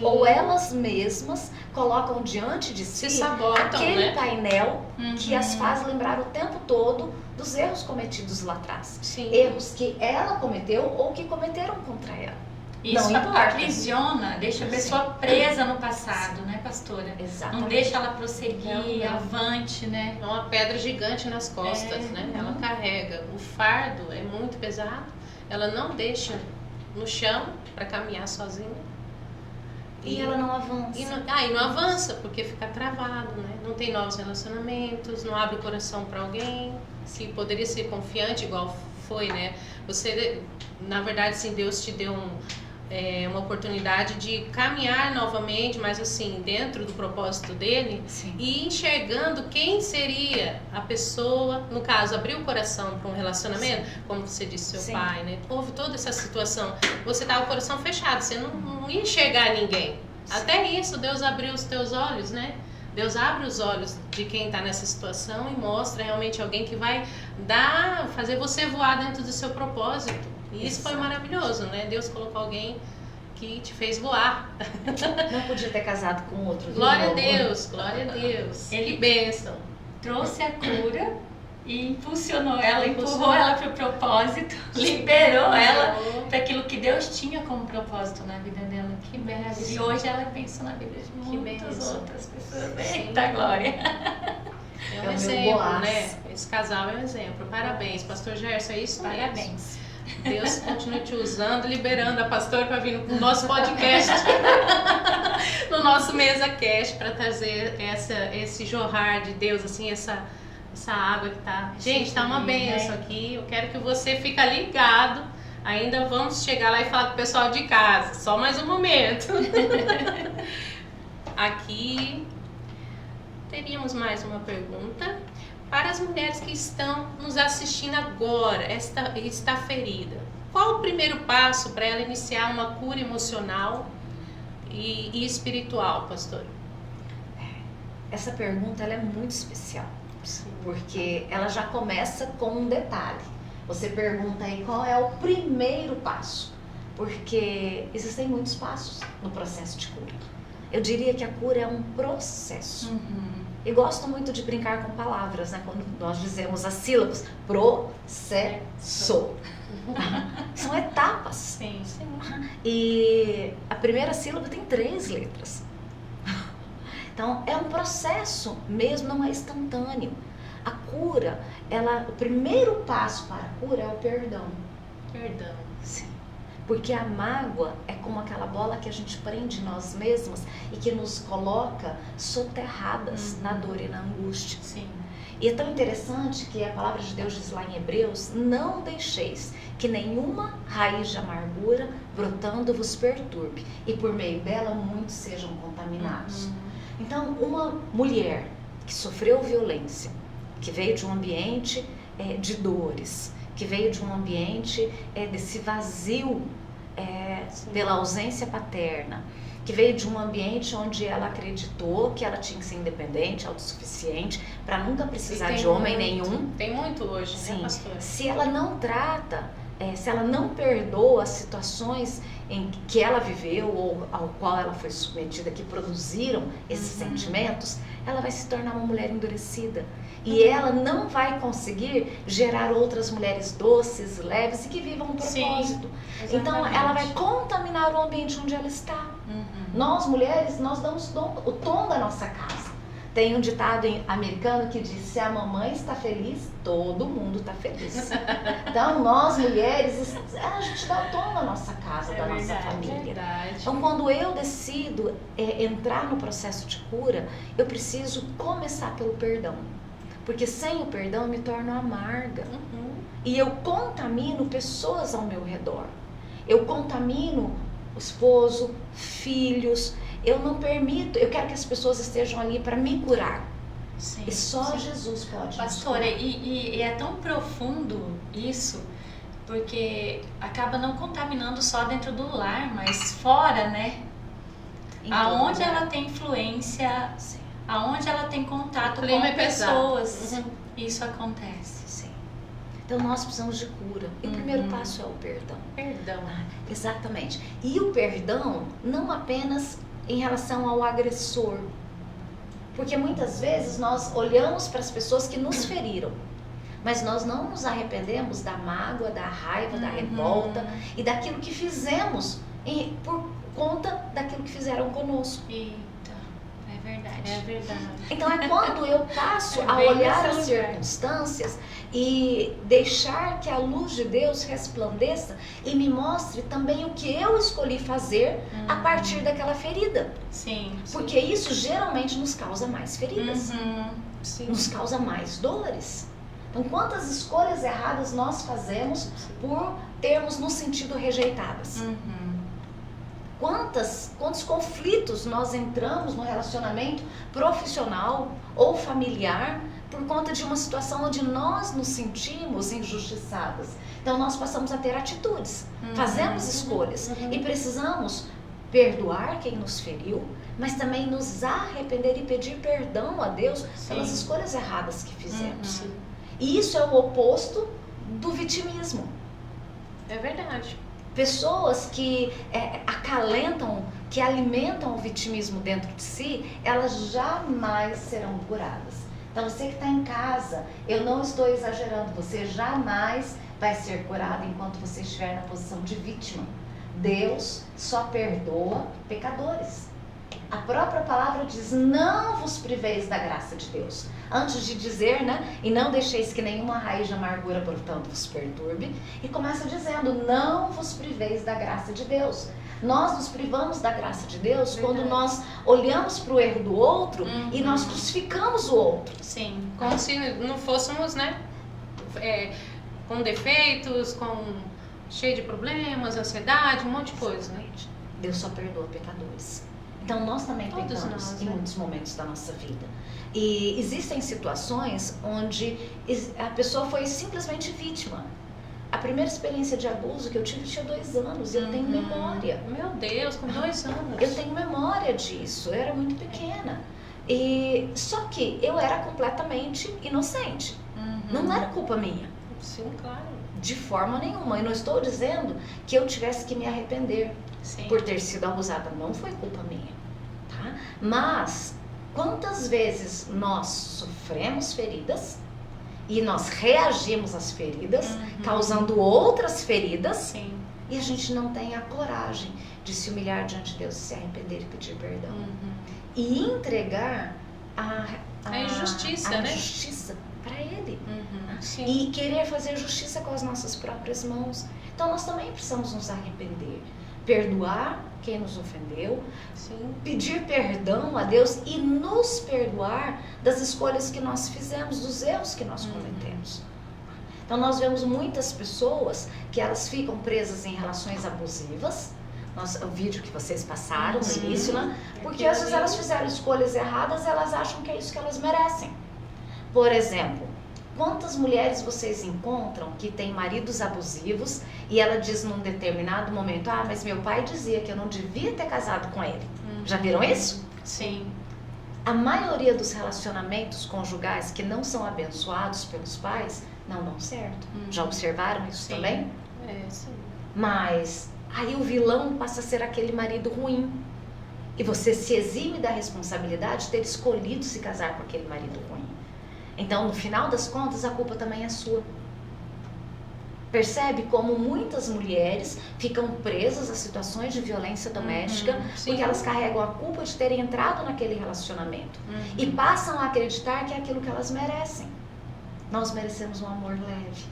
ou elas mesmas colocam diante de si aquele painel que as faz lembrar o tempo todo dos erros cometidos lá atrás. Erros que ela cometeu ou que cometeram contra ela. Isso aprisiona, deixa a pessoa presa no passado, né, pastora? Exatamente. Não deixa ela prosseguir, avante, né? É uma pedra gigante nas costas, né? Ela carrega. O fardo é muito pesado, ela não deixa no chão para caminhar sozinha. E ela não avança. E não avança, porque fica travado, né? Não tem novos relacionamentos, não abre o coração para alguém. Se poderia ser confiante, igual foi, né? Você, na verdade, assim, Deus te deu uma oportunidade de caminhar novamente, mas assim, dentro do propósito dele, e enxergando quem seria a pessoa, no caso, abrir o coração para um relacionamento, como você disse, seu pai, né? Houve toda essa situação, você tava com o coração fechado, você não ia enxergar ninguém. Até isso, Deus abriu os teus olhos, né? Deus abre os olhos de quem está nessa situação e mostra realmente alguém que vai fazer você voar dentro do seu propósito. E isso foi maravilhoso, né? Deus colocou alguém que te fez voar. Não podia ter casado com outro. Glória a Deus, glória a Deus. Ele bênção. Trouxe a cura e impulsionou ela, empurrou ela para o propósito, liberou ela para aquilo que Deus tinha como propósito na vida dela. Que bênção. E hoje ela pensa na vida de muitas outras pessoas. Eita, glória! É um exemplo, né? Esse casal é um exemplo. Parabéns, pastor Gerson, é isso mesmo. Parabéns. Deus continue te usando, liberando a pastora para vir no nosso podcast, no nosso Mesa Cast, para trazer esse jorrar de Deus, assim, essa água que tá... Gente, tá uma bênção aqui. Eu quero que você fique ligado. Ainda vamos chegar lá e falar com o pessoal de casa. Só mais um momento. Aqui... teríamos mais uma pergunta. Para as mulheres que estão nos assistindo agora, está ferida, qual o primeiro passo para ela iniciar uma cura emocional e espiritual, pastora? Essa pergunta ela é muito especial, Sim. porque ela já começa com um detalhe. Você pergunta aí qual é o primeiro passo, porque existem muitos passos no processo de cura. Eu diria que a cura é um processo. E gosto muito de brincar com palavras, né? Quando nós dizemos as sílabas, processo. São etapas. Sim. E a primeira sílaba tem 3 letras. Então, é um processo mesmo, não é instantâneo. A cura, o primeiro passo para a cura é o perdão. Perdão. Sim. Porque a mágoa é como aquela bola que a gente prende nós mesmos e que nos coloca soterradas na dor e na angústia. Sim. E é tão interessante que a palavra de Deus diz lá em Hebreus: não deixeis que nenhuma raiz de amargura brotando vos perturbe, e por meio dela muitos sejam contaminados. Então, uma mulher que sofreu violência, que veio de um ambiente de dores, que veio de um ambiente desse vazio pela ausência paterna, que veio de um ambiente onde ela acreditou que ela tinha que ser independente, autossuficiente, para nunca precisar de homem nenhum. Tem muito hoje, Sim. né, pastora? Se ela não trata, se ela não perdoa as situações em que ela viveu ou ao qual ela foi submetida, que produziram esses sentimentos, ela vai se tornar uma mulher endurecida. E ela não vai conseguir gerar outras mulheres doces, leves e que vivam um propósito. Sim, então ela vai contaminar o ambiente onde ela está. Nós mulheres, nós damos o tom da nossa casa. Tem um ditado americano que diz: se a mamãe está feliz, todo mundo está feliz. Então nós mulheres, a gente dá o tom da nossa casa, da nossa família. Verdade. Então quando eu decido entrar no processo de cura, eu preciso começar pelo perdão. Porque sem o perdão eu me torno amarga. E eu contamino pessoas ao meu redor. Eu contamino o esposo, filhos. Eu não permito, eu quero que as pessoas estejam ali para me curar. Sim. E só Jesus pode. Pastora, e é tão profundo isso, porque acaba não contaminando só dentro do lar, mas fora, né? Aonde ela tem influência, Sim. aonde ela tem contato O clima com é pesado. pessoas, isso acontece. Sim. Então nós precisamos de cura. E o primeiro passo é o perdão. Perdão. Exatamente. E o perdão não apenas em relação ao agressor. Porque muitas vezes nós olhamos para as pessoas que nos feriram, mas nós não nos arrependemos da mágoa, da raiva, da revolta e daquilo que fizemos por conta daquilo que fizeram conosco. Eita, é verdade. É verdade. Então é quando eu passo a bem olhar nesse as lugar. circunstâncias e deixar que a luz de Deus resplandeça e me mostre também o que eu escolhi fazer a partir daquela ferida. Sim. Porque isso geralmente nos causa mais feridas, Sim. nos causa mais dores. Então quantas escolhas erradas nós fazemos por termos nos sentido rejeitadas? Quantos conflitos nós entramos no relacionamento profissional ou familiar por conta de uma situação onde nós nos sentimos injustiçadas. Então nós passamos a ter atitudes, fazemos escolhas e precisamos perdoar quem nos feriu, mas também nos arrepender e pedir perdão a Deus pelas escolhas erradas que fizemos. E isso é o oposto do vitimismo. É verdade. Pessoas que acalentam, que alimentam o vitimismo dentro de si, elas jamais serão curadas. Então você que está em casa, eu não estou exagerando, você jamais vai ser curado enquanto você estiver na posição de vítima. Deus só perdoa pecadores. A própria palavra diz: não vos priveis da graça de Deus. Antes de dizer, né? E não deixeis que nenhuma raiz de amargura brotando vos perturbe. E começa dizendo: não vos priveis da graça de Deus. Nós nos privamos da graça de Deus quando nós olhamos para o erro do outro e nós crucificamos o outro. Sim. Como se não fôssemos, né? Com defeitos, cheio de problemas, ansiedade, um monte de coisa, né? Deus só perdoa pecadores. Então nós também Todos pecamos nós, em né? muitos momentos da nossa vida. E existem situações onde a pessoa foi simplesmente vítima. A primeira experiência de abuso que eu tive tinha 2 anos, eu tenho memória. Meu Deus, com 2 anos. Eu tenho memória disso, eu era muito pequena. E só que eu era completamente inocente. Não era culpa minha. Sim, claro. De forma nenhuma. Eu não estou dizendo que eu tivesse que me arrepender Sim. por ter sido abusada. Não foi culpa minha. Tá? Mas quantas vezes nós sofremos feridas e nós reagimos às feridas, causando outras feridas, Sim. e a gente não tem a coragem de se humilhar diante de Deus, se arrepender e pedir perdão. E entregar A injustiça, a né? injustiça para Ele. Sim. E querer fazer justiça com as nossas próprias mãos. Então nós também precisamos nos arrepender, perdoar quem nos ofendeu, Sim. pedir perdão a Deus e nos perdoar das escolhas que nós fizemos, dos erros que nós cometemos. Então nós vemos muitas pessoas que elas ficam presas em relações abusivas. O vídeo que vocês passaram no início, né? Porque às vezes elas fizeram escolhas erradas, elas acham que é isso que elas merecem. Por exemplo, quantas mulheres vocês encontram que têm maridos abusivos e ela diz num determinado momento: ah, mas meu pai dizia que eu não devia ter casado com ele. Já viram isso? Sim. A maioria dos relacionamentos conjugais que não são abençoados pelos pais não dão certo. Já observaram isso Sim. também? Sim. Mas aí o vilão passa a ser aquele marido ruim. E você se exime da responsabilidade de ter escolhido se casar com aquele marido ruim. Então, no final das contas, a culpa também é sua. Percebe como muitas mulheres ficam presas a situações de violência doméstica Sim. porque elas carregam a culpa de terem entrado naquele relacionamento e passam a acreditar que é aquilo que elas merecem. Nós merecemos um amor leve.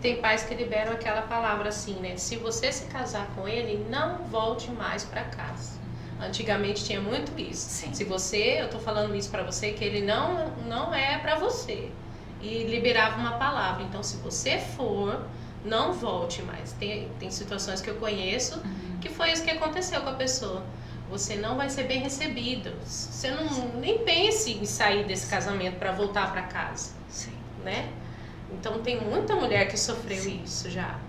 Tem pais que liberam aquela palavra assim, né? Se você se casar com ele, não volte mais para casa. Antigamente tinha muito isso. Sim. Se você, eu tô falando isso para você, que ele não é para você. E liberava uma palavra. Então, se você for, não volte mais. Tem situações que eu conheço que foi isso que aconteceu com a pessoa. Você não vai ser bem recebido. Você nem pense em sair desse casamento para voltar para casa, Sim. né? Então tem muita mulher que sofreu isso já.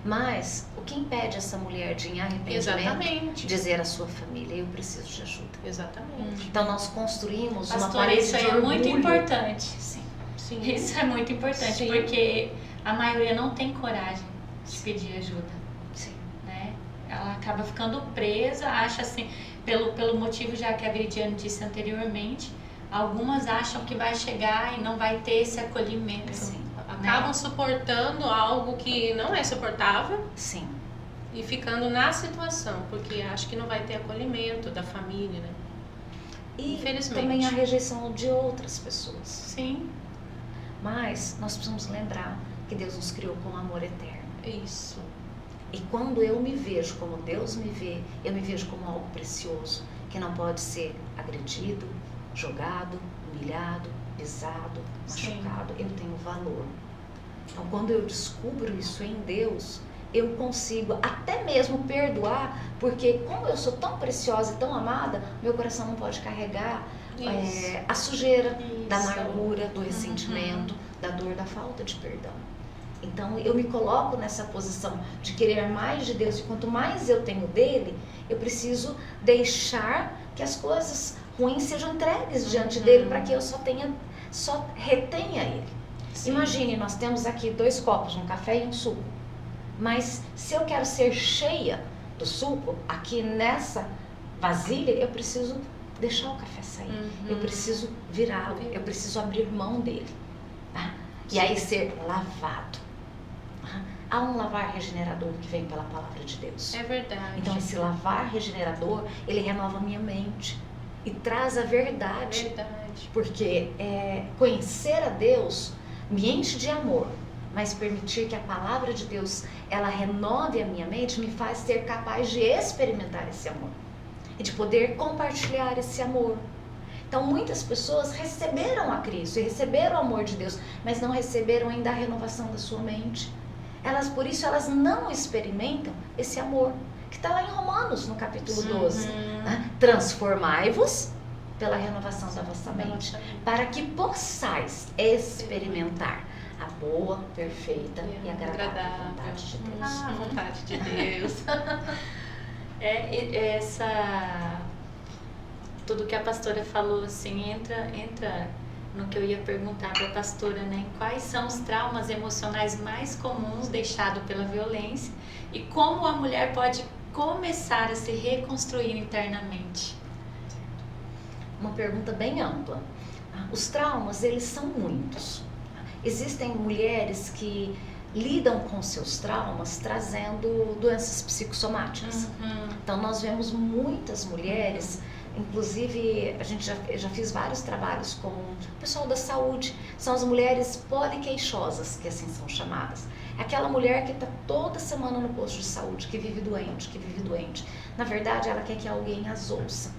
Mas o que impede essa mulher de, em arrependimento, Exatamente. dizer à sua família: eu preciso de ajuda? Exatamente. Então nós construímos uma Pastora, parede isso aí de é muito orgulho. importante. Sim. Sim. Isso é muito importante, Sim. porque a maioria não tem coragem de pedir ajuda, Sim. né? Ela acaba ficando presa, acha assim, pelo motivo já que a Veridiane disse anteriormente, algumas acham que vai chegar e não vai ter esse acolhimento. Sim. Acabam suportando algo que não é suportável Sim. e ficando na situação, porque acho que não vai ter acolhimento da família, né? E Infelizmente. também a rejeição de outras pessoas. Sim, Mas nós precisamos lembrar que Deus nos criou com amor eterno. Isso. E quando eu me vejo como Deus me vê, eu me vejo como algo precioso, que não pode ser agredido, jogado, humilhado, pisado, Sim. machucado. Eu tenho valor. Então, quando eu descubro isso em Deus, eu consigo até mesmo perdoar, porque como eu sou tão preciosa e tão amada, meu coração não pode carregar a sujeira da amargura, do ressentimento, da dor, da falta de perdão. Então eu me coloco nessa posição de querer mais de Deus, e quanto mais eu tenho dele, eu preciso deixar que as coisas ruins sejam entregues diante dele, para que eu só retenha ele. Sim. Imagine, nós temos aqui 2 copos, um café e um suco. Mas se eu quero ser cheia do suco, aqui nessa vasilha, eu preciso deixar o café sair. Eu preciso virá-lo, eu preciso abrir mão dele. Tá? E aí ser lavado. Há um lavar regenerador que vem pela palavra de Deus. É verdade. Então esse lavar regenerador, ele renova a minha mente e traz a verdade. Verdade. Porque conhecer a Deus me enche de amor, mas permitir que a palavra de Deus ela renove a minha mente me faz ser capaz de experimentar esse amor e de poder compartilhar esse amor. Então muitas pessoas receberam a Cristo e receberam o amor de Deus, mas não receberam ainda a renovação da sua mente. Por isso elas não experimentam esse amor. que está lá em Romanos, no capítulo 12. Né? Transformai-vos pela renovação da vossa mente, para que possais experimentar a boa, perfeita e agradável vontade de Deus. A vontade de Deus. Tudo que a pastora falou, assim, entra no que eu ia perguntar para a pastora, né? Quais são os traumas emocionais mais comuns deixados pela violência e como a mulher pode começar a se reconstruir internamente? Uma pergunta bem ampla. Os traumas, eles são muitos. Existem mulheres que lidam com seus traumas trazendo doenças psicossomáticas. Então nós vemos muitas mulheres, inclusive a gente já fiz vários trabalhos com o pessoal da saúde, são as mulheres poliqueixosas, que assim são chamadas. É aquela mulher que está toda semana no posto de saúde, que vive doente. Na verdade, ela quer que alguém as ouça,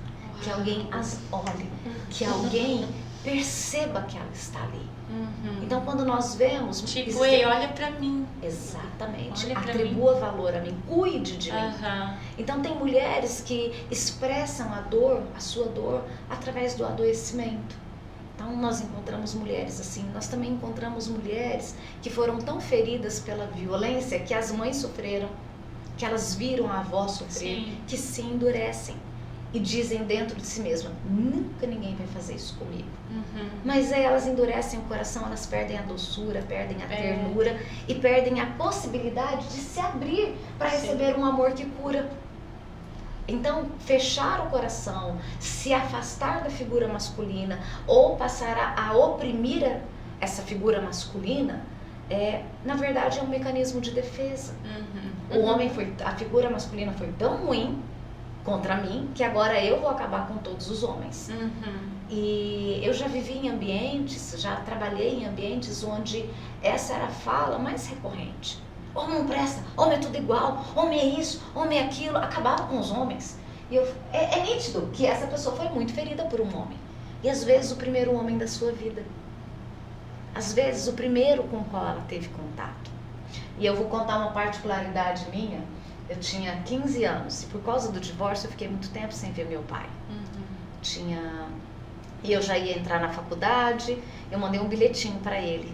que alguém as olhe, que alguém perceba que ela está ali. Então, quando nós vemos... Tipo, ei, olha pra mim. Exatamente. Atribua valor a mim. Cuide de mim. Então, tem mulheres que expressam a sua dor, através do adoecimento. Então, nós encontramos mulheres assim. Nós também encontramos mulheres que foram tão feridas pela violência que as mães sofreram, que elas viram a avó sofrer, que se endurecem. E dizem dentro de si mesma, nunca ninguém vai fazer isso comigo. Mas aí elas endurecem o coração, elas perdem a doçura, perdem a ternura e perdem a possibilidade de se abrir para receber um amor que cura. Então, fechar o coração, se afastar da figura masculina ou passar a oprimir essa figura masculina, na verdade é um mecanismo de defesa. A figura masculina foi tão ruim contra mim, que agora eu vou acabar com todos os homens. E eu já vivi em ambientes, já trabalhei em ambientes onde essa era a fala mais recorrente. Homem não presta, homem é tudo igual, homem é isso, homem é aquilo, acabava com os homens. E é nítido que essa pessoa foi muito ferida por um homem. E às vezes o primeiro homem da sua vida. Às vezes o primeiro com o qual ela teve contato. E eu vou contar uma particularidade minha. Eu tinha 15 anos e por causa do divórcio eu fiquei muito tempo sem ver meu pai. E eu já ia entrar na faculdade, eu mandei um bilhetinho para ele.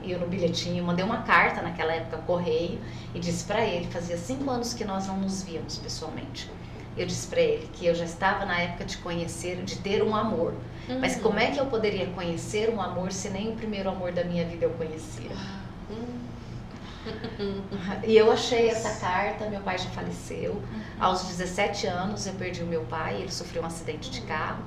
E eu no bilhetinho mandei uma carta, naquela época correio, e disse para ele, fazia 5 anos que nós não nos víamos pessoalmente. Eu disse para ele que eu já estava na época de conhecer, de ter um amor. Mas como é que eu poderia conhecer um amor se nem o primeiro amor da minha vida eu conhecia? E eu achei essa carta, meu pai já faleceu. Aos 17 anos eu perdi o meu pai, ele sofreu um acidente de carro.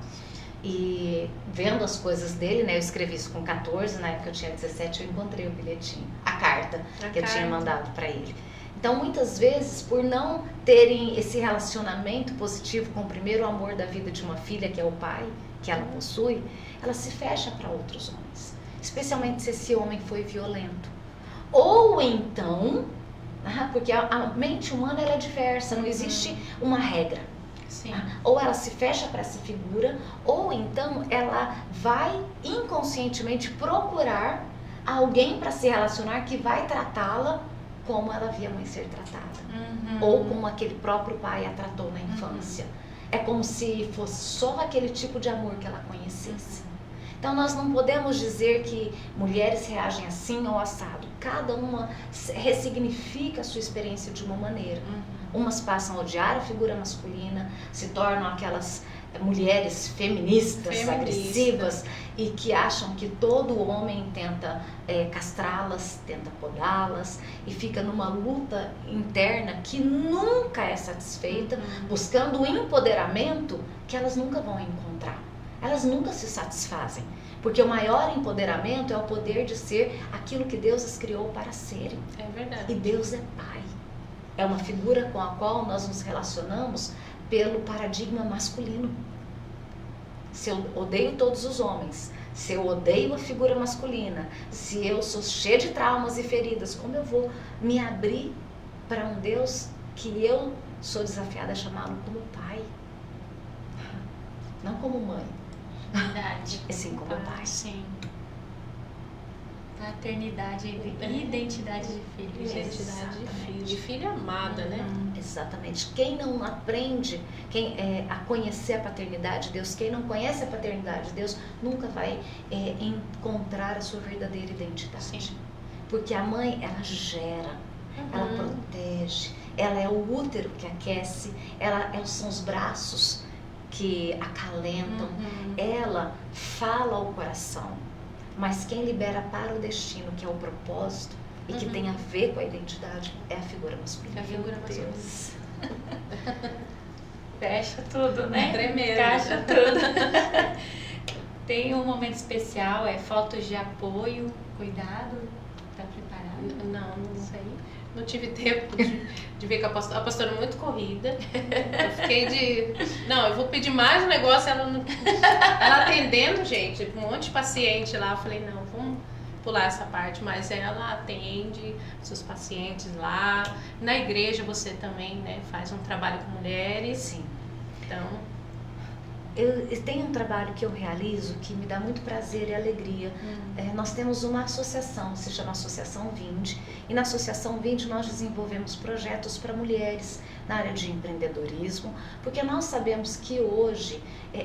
E vendo as coisas dele, né, eu escrevi isso com 14, na época eu tinha 17, eu encontrei o bilhetinho, a carta que eu tinha mandado para ele. Então, muitas vezes, por não terem esse relacionamento positivo com o primeiro amor da vida de uma filha, que é o pai, que ela possui, ela se fecha para outros homens, especialmente se esse homem foi violento. Ou então, porque a mente humana ela é diversa, não existe uma regra. Ou ela se fecha para essa figura, ou então ela vai inconscientemente procurar alguém para se relacionar que vai tratá-la como ela via a mãe ser tratada, ou como aquele próprio pai a tratou na infância. É como se fosse só aquele tipo de amor que ela conhecesse. Então nós não podemos dizer que mulheres reagem assim ou assado. Cada uma ressignifica a sua experiência de uma maneira. Umas passam a odiar a figura masculina, se tornam aquelas mulheres feministas, agressivas, e que acham que todo homem tenta castrá-las, tenta podá-las, e fica numa luta interna que nunca é satisfeita, buscando o empoderamento que elas nunca vão encontrar. Elas nunca se satisfazem, porque o maior empoderamento é o poder de ser aquilo que Deus as criou para serem. É verdade. E Deus é Pai. É uma figura com a qual nós nos relacionamos pelo paradigma masculino. Se eu odeio todos os homens, se eu odeio a figura masculina, se eu sou cheia de traumas e feridas, como eu vou me abrir para um Deus que eu sou desafiada a chamá-lo como Pai? Não como mãe. Verdade. Sim, como Pai. Sim. Paternidade e identidade de filho. Identidade de filha amada, né? Exatamente. Quem não aprende a conhecer a paternidade de Deus, quem não conhece a paternidade de Deus, nunca vai encontrar a sua verdadeira identidade. Sim. Porque a mãe, ela gera, ela protege, ela é o útero que aquece, são os braços que acalentam, ela fala ao coração. Mas quem libera para o destino, que é o propósito, e que tem a ver com a identidade, é a figura masculina. É a figura masculina. Deus. Fecha tudo, né? Tremendo. Encaixa tudo. Tem um momento especial, fotos de apoio, cuidado, tá preparado? Não sei. Não tive tempo de ver que a pastora é muito corrida. Eu fiquei não, eu vou pedir mais um negócio, ela atendendo, gente, um monte de paciente lá. Eu falei, não, vamos pular essa parte, mas ela atende seus pacientes lá. Na igreja você também, né, faz um trabalho com mulheres. Sim. Então, eu tenho um trabalho que eu realizo que me dá muito prazer e alegria. Nós temos uma associação, se chama Associação Vinde, e na Associação Vinde nós desenvolvemos projetos para mulheres na área de empreendedorismo, porque nós sabemos que hoje,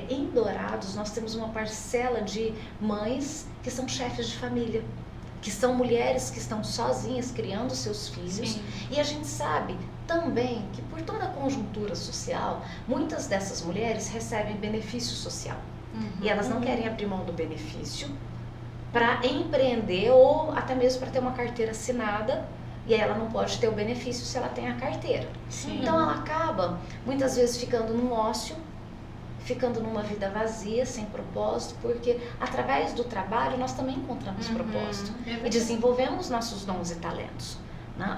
em Dourados, nós temos uma parcela de mães que são chefes de família, que são mulheres que estão sozinhas criando seus filhos. Sim. E a gente sabe também que por toda a conjuntura social, muitas dessas mulheres recebem benefício social. E elas não querem abrir mão do benefício para empreender ou até mesmo para ter uma carteira assinada, e aí ela não pode ter o benefício se ela tem a carteira. Sim. Então ela acaba muitas vezes ficando num ócio, ficando numa vida vazia, sem propósito, porque através do trabalho nós também encontramos propósito e desenvolvemos nossos dons e talentos.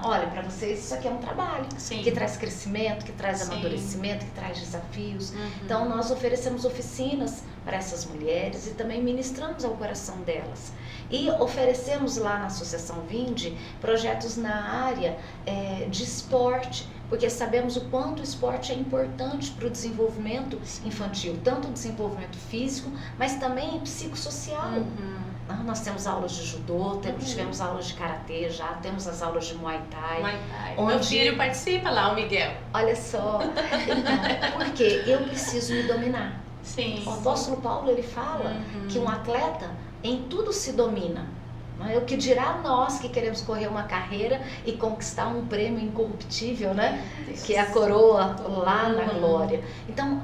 Olha, para vocês isso aqui é um trabalho. Sim. Que traz crescimento, que traz amadurecimento, que traz desafios. Então nós oferecemos oficinas para essas mulheres e também ministramos ao coração delas. E oferecemos lá na Associação Vinde projetos na área de esporte, porque sabemos o quanto o esporte é importante para o desenvolvimento infantil, tanto o desenvolvimento físico, mas também psicossocial. Nós temos aulas de judô, tivemos aulas de karatê já, temos as aulas de Muay Thai. Onde... Meu filho participa lá, o Miguel. Olha só, então, porque eu preciso me dominar. Sim. O apóstolo Paulo, ele fala que um atleta em tudo se domina. O que dirá nós que queremos correr uma carreira e conquistar um prêmio incorruptível, né? Que é a coroa lá na glória. Então,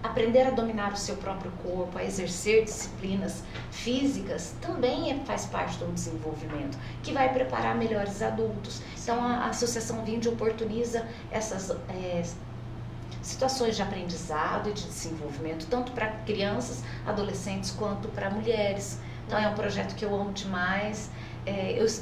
aprender a dominar o seu próprio corpo, a exercer disciplinas físicas, também faz parte do desenvolvimento, que vai preparar melhores adultos. Então, a Associação Vinde oportuniza essas situações de aprendizado e de desenvolvimento, tanto para crianças, adolescentes, quanto para mulheres. Então é um projeto que eu amo demais.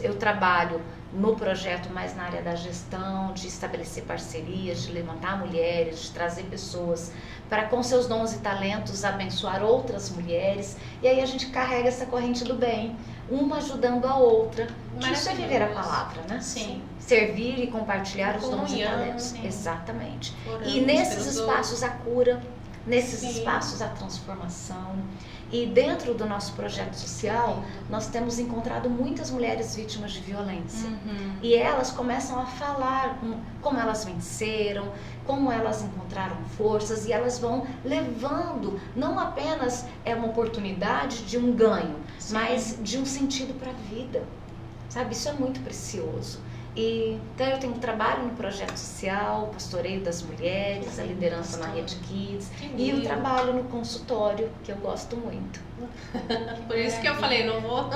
Eu trabalho no projeto mais na área da gestão, de estabelecer parcerias, de levantar mulheres, de trazer pessoas para, com seus dons e talentos, abençoar outras mulheres. E aí a gente carrega essa corrente do bem, uma ajudando a outra. Isso é viver a palavra, né? Sim. Servir e compartilhar os dons e talentos. Sim. Exatamente. E nesses espaços a cura, nesses espaços a transformação. E dentro do nosso projeto social, nós temos encontrado muitas mulheres vítimas de violência. E elas começam a falar como elas venceram, como elas encontraram forças, e elas vão levando não apenas uma oportunidade de um ganho, mas de um sentido para a vida. Sabe, isso é muito precioso. Então eu tenho trabalho no projeto social, o pastoreio das mulheres, a liderança na Rede Kids e o trabalho no consultório, que eu gosto muito. Por isso que eu falei, não vou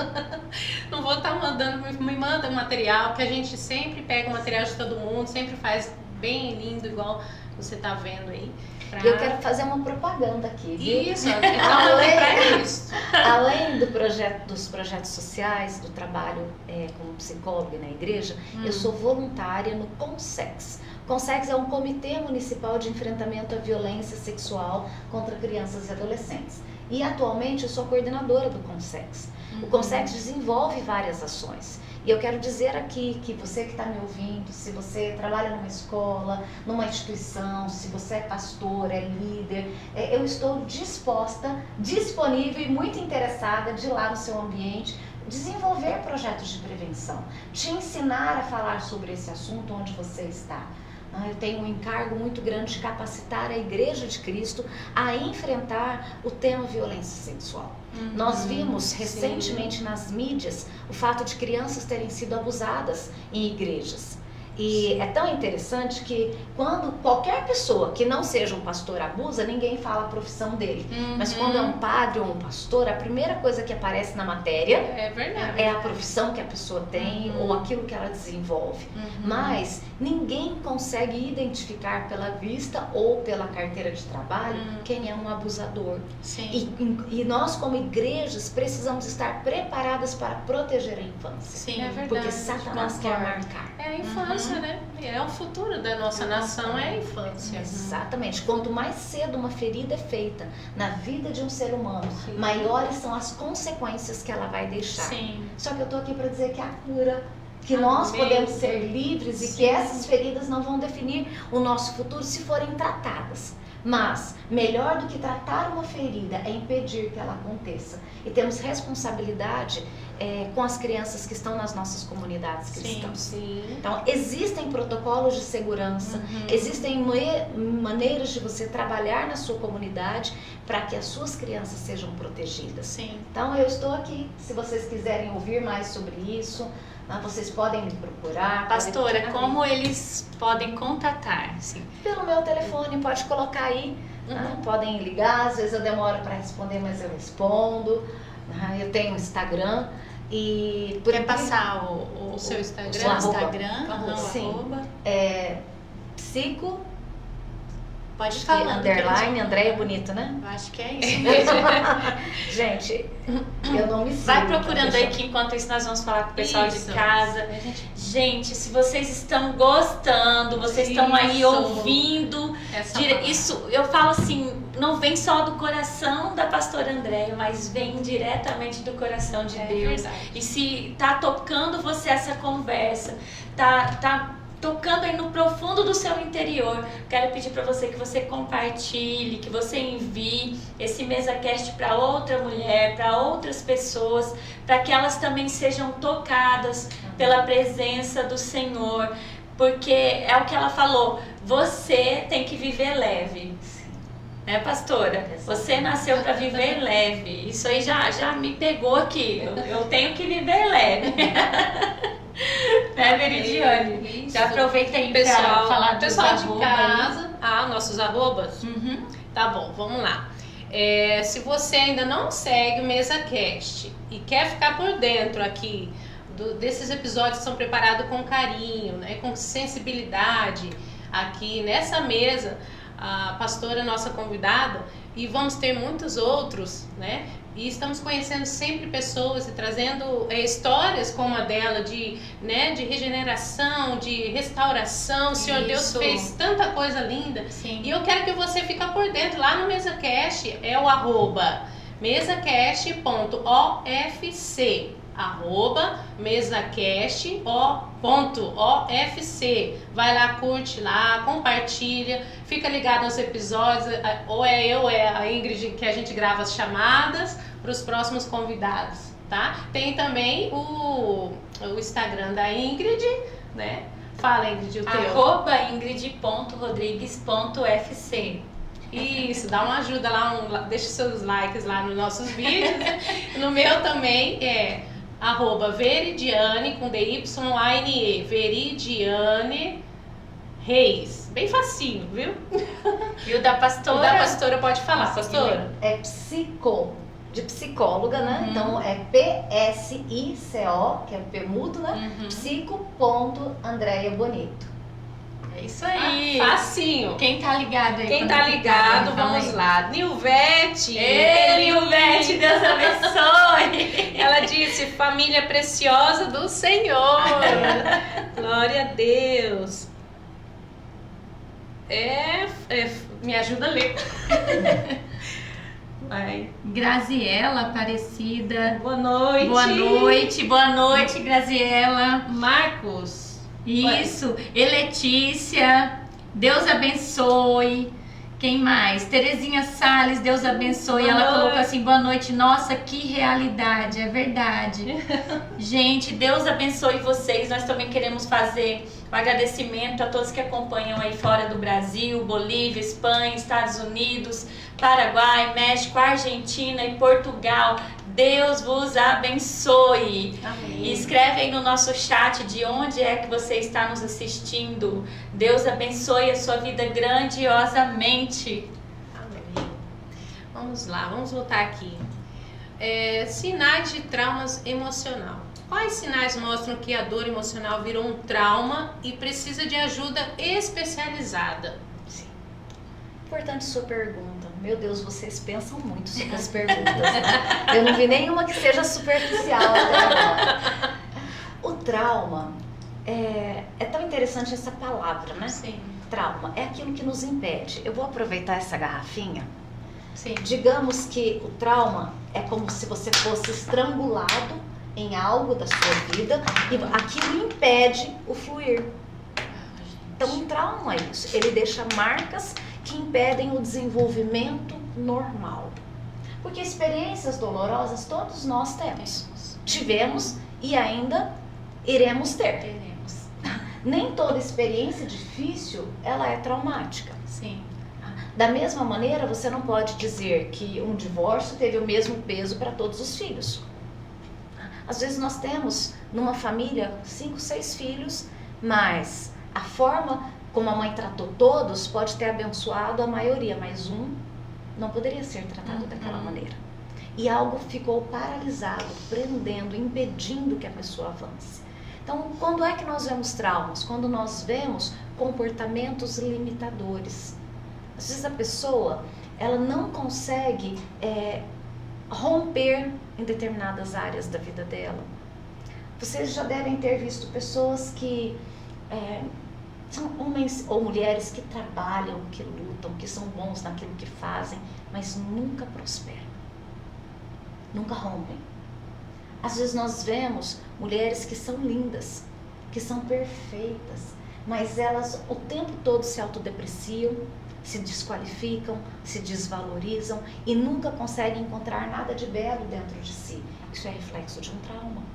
estar mandando, me manda material, que a gente sempre pega o material de todo mundo, sempre faz bem lindo, igual você está vendo aí. Eu quero fazer uma propaganda aqui, viu? Isso, então isso. Além dos projetos sociais, do trabalho como psicóloga na igreja, eu sou voluntária no CONSEX. CONSEX é um comitê municipal de enfrentamento à violência sexual contra crianças e adolescentes. E atualmente eu sou coordenadora do CONSEX. O CONSEX desenvolve várias ações. E eu quero dizer aqui que você que está me ouvindo, se você trabalha numa escola, numa instituição, se você é pastor, é líder, eu estou disposta, disponível e muito interessada de ir lá no seu ambiente, desenvolver projetos de prevenção, te ensinar a falar sobre esse assunto onde você está. Eu tenho um encargo muito grande de capacitar a Igreja de Cristo a enfrentar o tema violência sexual. Nós vimos recentemente nas mídias o fato de crianças terem sido abusadas em igrejas. E é tão interessante que quando qualquer pessoa que não seja um pastor abusa, ninguém fala a profissão dele. Mas quando é um padre ou um pastor, a primeira coisa que aparece na matéria é a profissão que a pessoa tem ou aquilo que ela desenvolve. Mas ninguém consegue identificar pela vista ou pela carteira de trabalho quem é um abusador. E nós, como igrejas, precisamos estar preparadas para proteger a infância. Sim, é verdade. Porque Satanás quer marcar. É a infância, né? É o futuro da nossa nação, é a infância. Exatamente. Quanto mais cedo uma ferida é feita na vida de um ser humano, maiores são as consequências que ela vai deixar. Só que eu tô aqui para dizer que a cura, que nós podemos ser livres e que essas feridas não vão definir o nosso futuro se forem tratadas. Mas, melhor do que tratar uma ferida é impedir que ela aconteça. E temos responsabilidade com as crianças que estão nas nossas comunidades cristãs. Então, existem protocolos de segurança, existem maneiras de você trabalhar na sua comunidade para que as suas crianças sejam protegidas. Então, eu estou aqui, se vocês quiserem ouvir mais sobre isso, vocês podem me procurar. Pastora, como eles podem contatar? Pelo meu telefone, pode colocar aí. Podem ligar, às vezes eu demoro para responder, mas eu respondo. Eu tenho um Instagram. E quer passar o seu Instagram? O Instagram? Sim. Psico. Pode falar. Underline, Andréia, bonito, né? Eu acho que é isso mesmo. Gente, eu não me sigo. Vai procurando aí que enquanto isso nós vamos falar com o pessoal de casa. Gente, se vocês estão gostando, vocês estão aí ouvindo, isso eu falo assim, não vem só do coração da pastora Andréia, mas vem diretamente do coração de Deus. Verdade. E se tá tocando você essa conversa, tá tocando aí no profundo do seu interior, quero pedir para você que você compartilhe, que você envie esse MesaCast para outra mulher, para outras pessoas, para que elas também sejam tocadas pela presença do Senhor, porque é o que ela falou, você tem que viver leve. Né, pastora? Você nasceu para viver leve. Isso aí já me pegou aqui. Eu tenho que viver leve. Né, Veridiane? Já aproveita aí para falar do pessoal de casa. Nossos arrobas? Tá bom, vamos lá. Se você ainda não segue o MesaCast e quer ficar por dentro aqui desses episódios que são preparados com carinho, né, com sensibilidade, aqui nessa mesa, a pastora nossa convidada, e vamos ter muitos outros, né? E estamos conhecendo sempre pessoas e trazendo histórias como a dela de regeneração, de restauração. O Senhor Deus fez tanta coisa linda. E eu quero que você fique por dentro. Lá no MesaCast é o @mesacast.ofc, @mesacast.ofc. Vai lá, curte lá, compartilha, fica ligado nos episódios, ou é eu ou é a Ingrid que a gente grava as chamadas para os próximos convidados, tá? Tem também o Instagram da Ingrid, né? Fala, Ingrid, o teu. @ingrid.rodrigues.fc. Isso, dá uma ajuda lá, deixa seus likes lá nos nossos vídeos. No meu também é @Veridiane com DYANE, Veridiane Reis. Bem facinho, viu? E o da pastora? O da pastora pode falar, pastora? É psico, de psicóloga, né? Então é PSICO, que é permuto, né? Psico.Andréia Bonito. É isso aí. Facinho. Quem tá ligado aí? Quem tá ligado, vamos lá. Nilvete. Nilvete, Deus abençoe. Ela disse, família preciosa do Senhor. Glória a Deus. Me ajuda a ler. Vai. Graziela Aparecida. Boa noite. Boa noite, Graziela. Marcos. Isso. Letícia. Deus abençoe. Quem mais? Terezinha Salles, Deus abençoe. Ela colocou assim, boa noite. Nossa, que realidade, é verdade. Gente, Deus abençoe vocês. Nós também queremos fazer um agradecimento a todos que acompanham aí fora do Brasil, Bolívia, Espanha, Estados Unidos, Paraguai, México, Argentina e Portugal. Deus vos abençoe. Amém. Escreve aí no nosso chat de onde é que você está nos assistindo. Deus abençoe a sua vida grandiosamente. Amém. Vamos lá, vamos voltar aqui. Sinais de traumas emocional. Quais sinais mostram que a dor emocional virou um trauma e precisa de ajuda especializada? Sim. Importante sua pergunta. Meu Deus, vocês pensam muito sobre as perguntas, né? Eu não vi nenhuma que seja superficial até agora. O trauma é tão interessante essa palavra, né? Sim. Trauma é aquilo que nos impede. Eu vou aproveitar essa garrafinha. Sim. Digamos que o trauma é como se você fosse estrangulado em algo da sua vida e aquilo impede o fluir. Então, um trauma é isso. Ele deixa marcas que impedem o desenvolvimento normal. Porque experiências dolorosas todos nós temos. Tivemos e ainda iremos ter. Nem toda experiência difícil, ela é traumática. Sim. Da mesma maneira, você não pode dizer que um divórcio teve o mesmo peso para todos os filhos. Às vezes nós temos numa família 5, 6 filhos, mas a forma como a mãe tratou todos pode ter abençoado a maioria, mas um não poderia ser tratado daquela maneira. E algo ficou paralisado, prendendo, impedindo que a pessoa avance. Então, quando é que nós vemos traumas? Quando nós vemos comportamentos limitadores. Às vezes a pessoa, ela não consegue romper em determinadas áreas da vida dela. Vocês já devem ter visto pessoas que são homens ou mulheres que trabalham, que lutam, que são bons naquilo que fazem, mas nunca prosperam, nunca rompem. Às vezes nós vemos mulheres que são lindas, que são perfeitas, mas elas o tempo todo se autodepreciam, se desqualificam, se desvalorizam e nunca conseguem encontrar nada de belo dentro de si. Isso é reflexo de um trauma.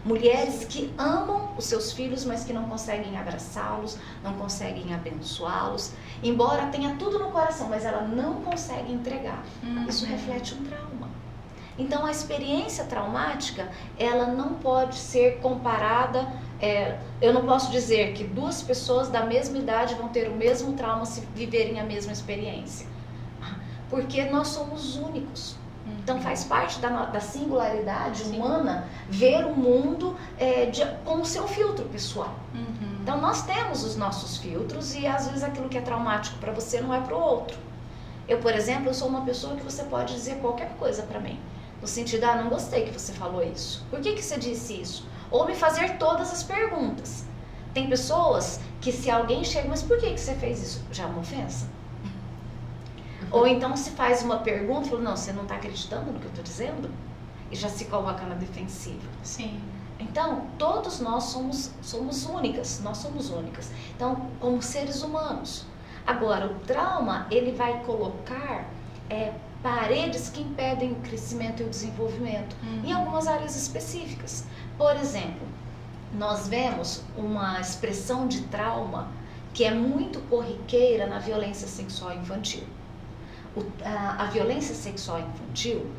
Mulheres que amam os seus filhos, mas que não conseguem abraçá-los, não conseguem abençoá-los, embora tenha tudo no coração, mas ela não consegue entregar. Isso reflete um trauma. Então a experiência traumática, ela não pode ser comparada, eu não posso dizer que 2 pessoas da mesma idade vão ter o mesmo trauma se viverem a mesma experiência, porque nós somos únicos. Então faz parte da singularidade humana ver o mundo com o seu filtro pessoal. Então nós temos os nossos filtros e às vezes aquilo que é traumático para você não é para o outro. Eu, por exemplo, eu sou uma pessoa que você pode dizer qualquer coisa para mim. No sentido, não gostei que você falou isso. Por que você disse isso? Ou me fazer todas as perguntas. Tem pessoas que se alguém chega, mas por que você fez isso? Já é uma ofensa. Ou então se faz uma pergunta e fala, não, você não está acreditando no que eu estou dizendo? E já se coloca na defensiva. Sim. Então, todos nós somos únicas, nós somos únicas. Então, como seres humanos. Agora, o trauma, ele vai colocar paredes que impedem o crescimento e o desenvolvimento em algumas áreas específicas. Por exemplo, nós vemos uma expressão de trauma que é muito corriqueira na violência sexual infantil. A violência sexual infantil,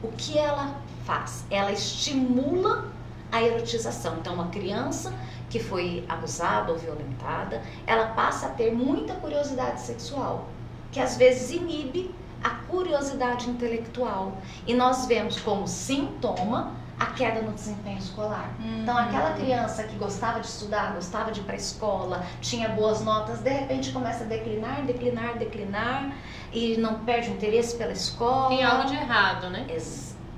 o que ela faz? Ela estimula a erotização. Então, uma criança que foi abusada ou violentada, ela passa a ter muita curiosidade sexual, que às vezes inibe a curiosidade intelectual. E nós vemos como sintoma a queda no desempenho escolar. Então, aquela criança que gostava de estudar, gostava de ir para a escola, tinha boas notas, de repente começa a declinar e não perde o interesse pela escola. Tem algo de errado, né?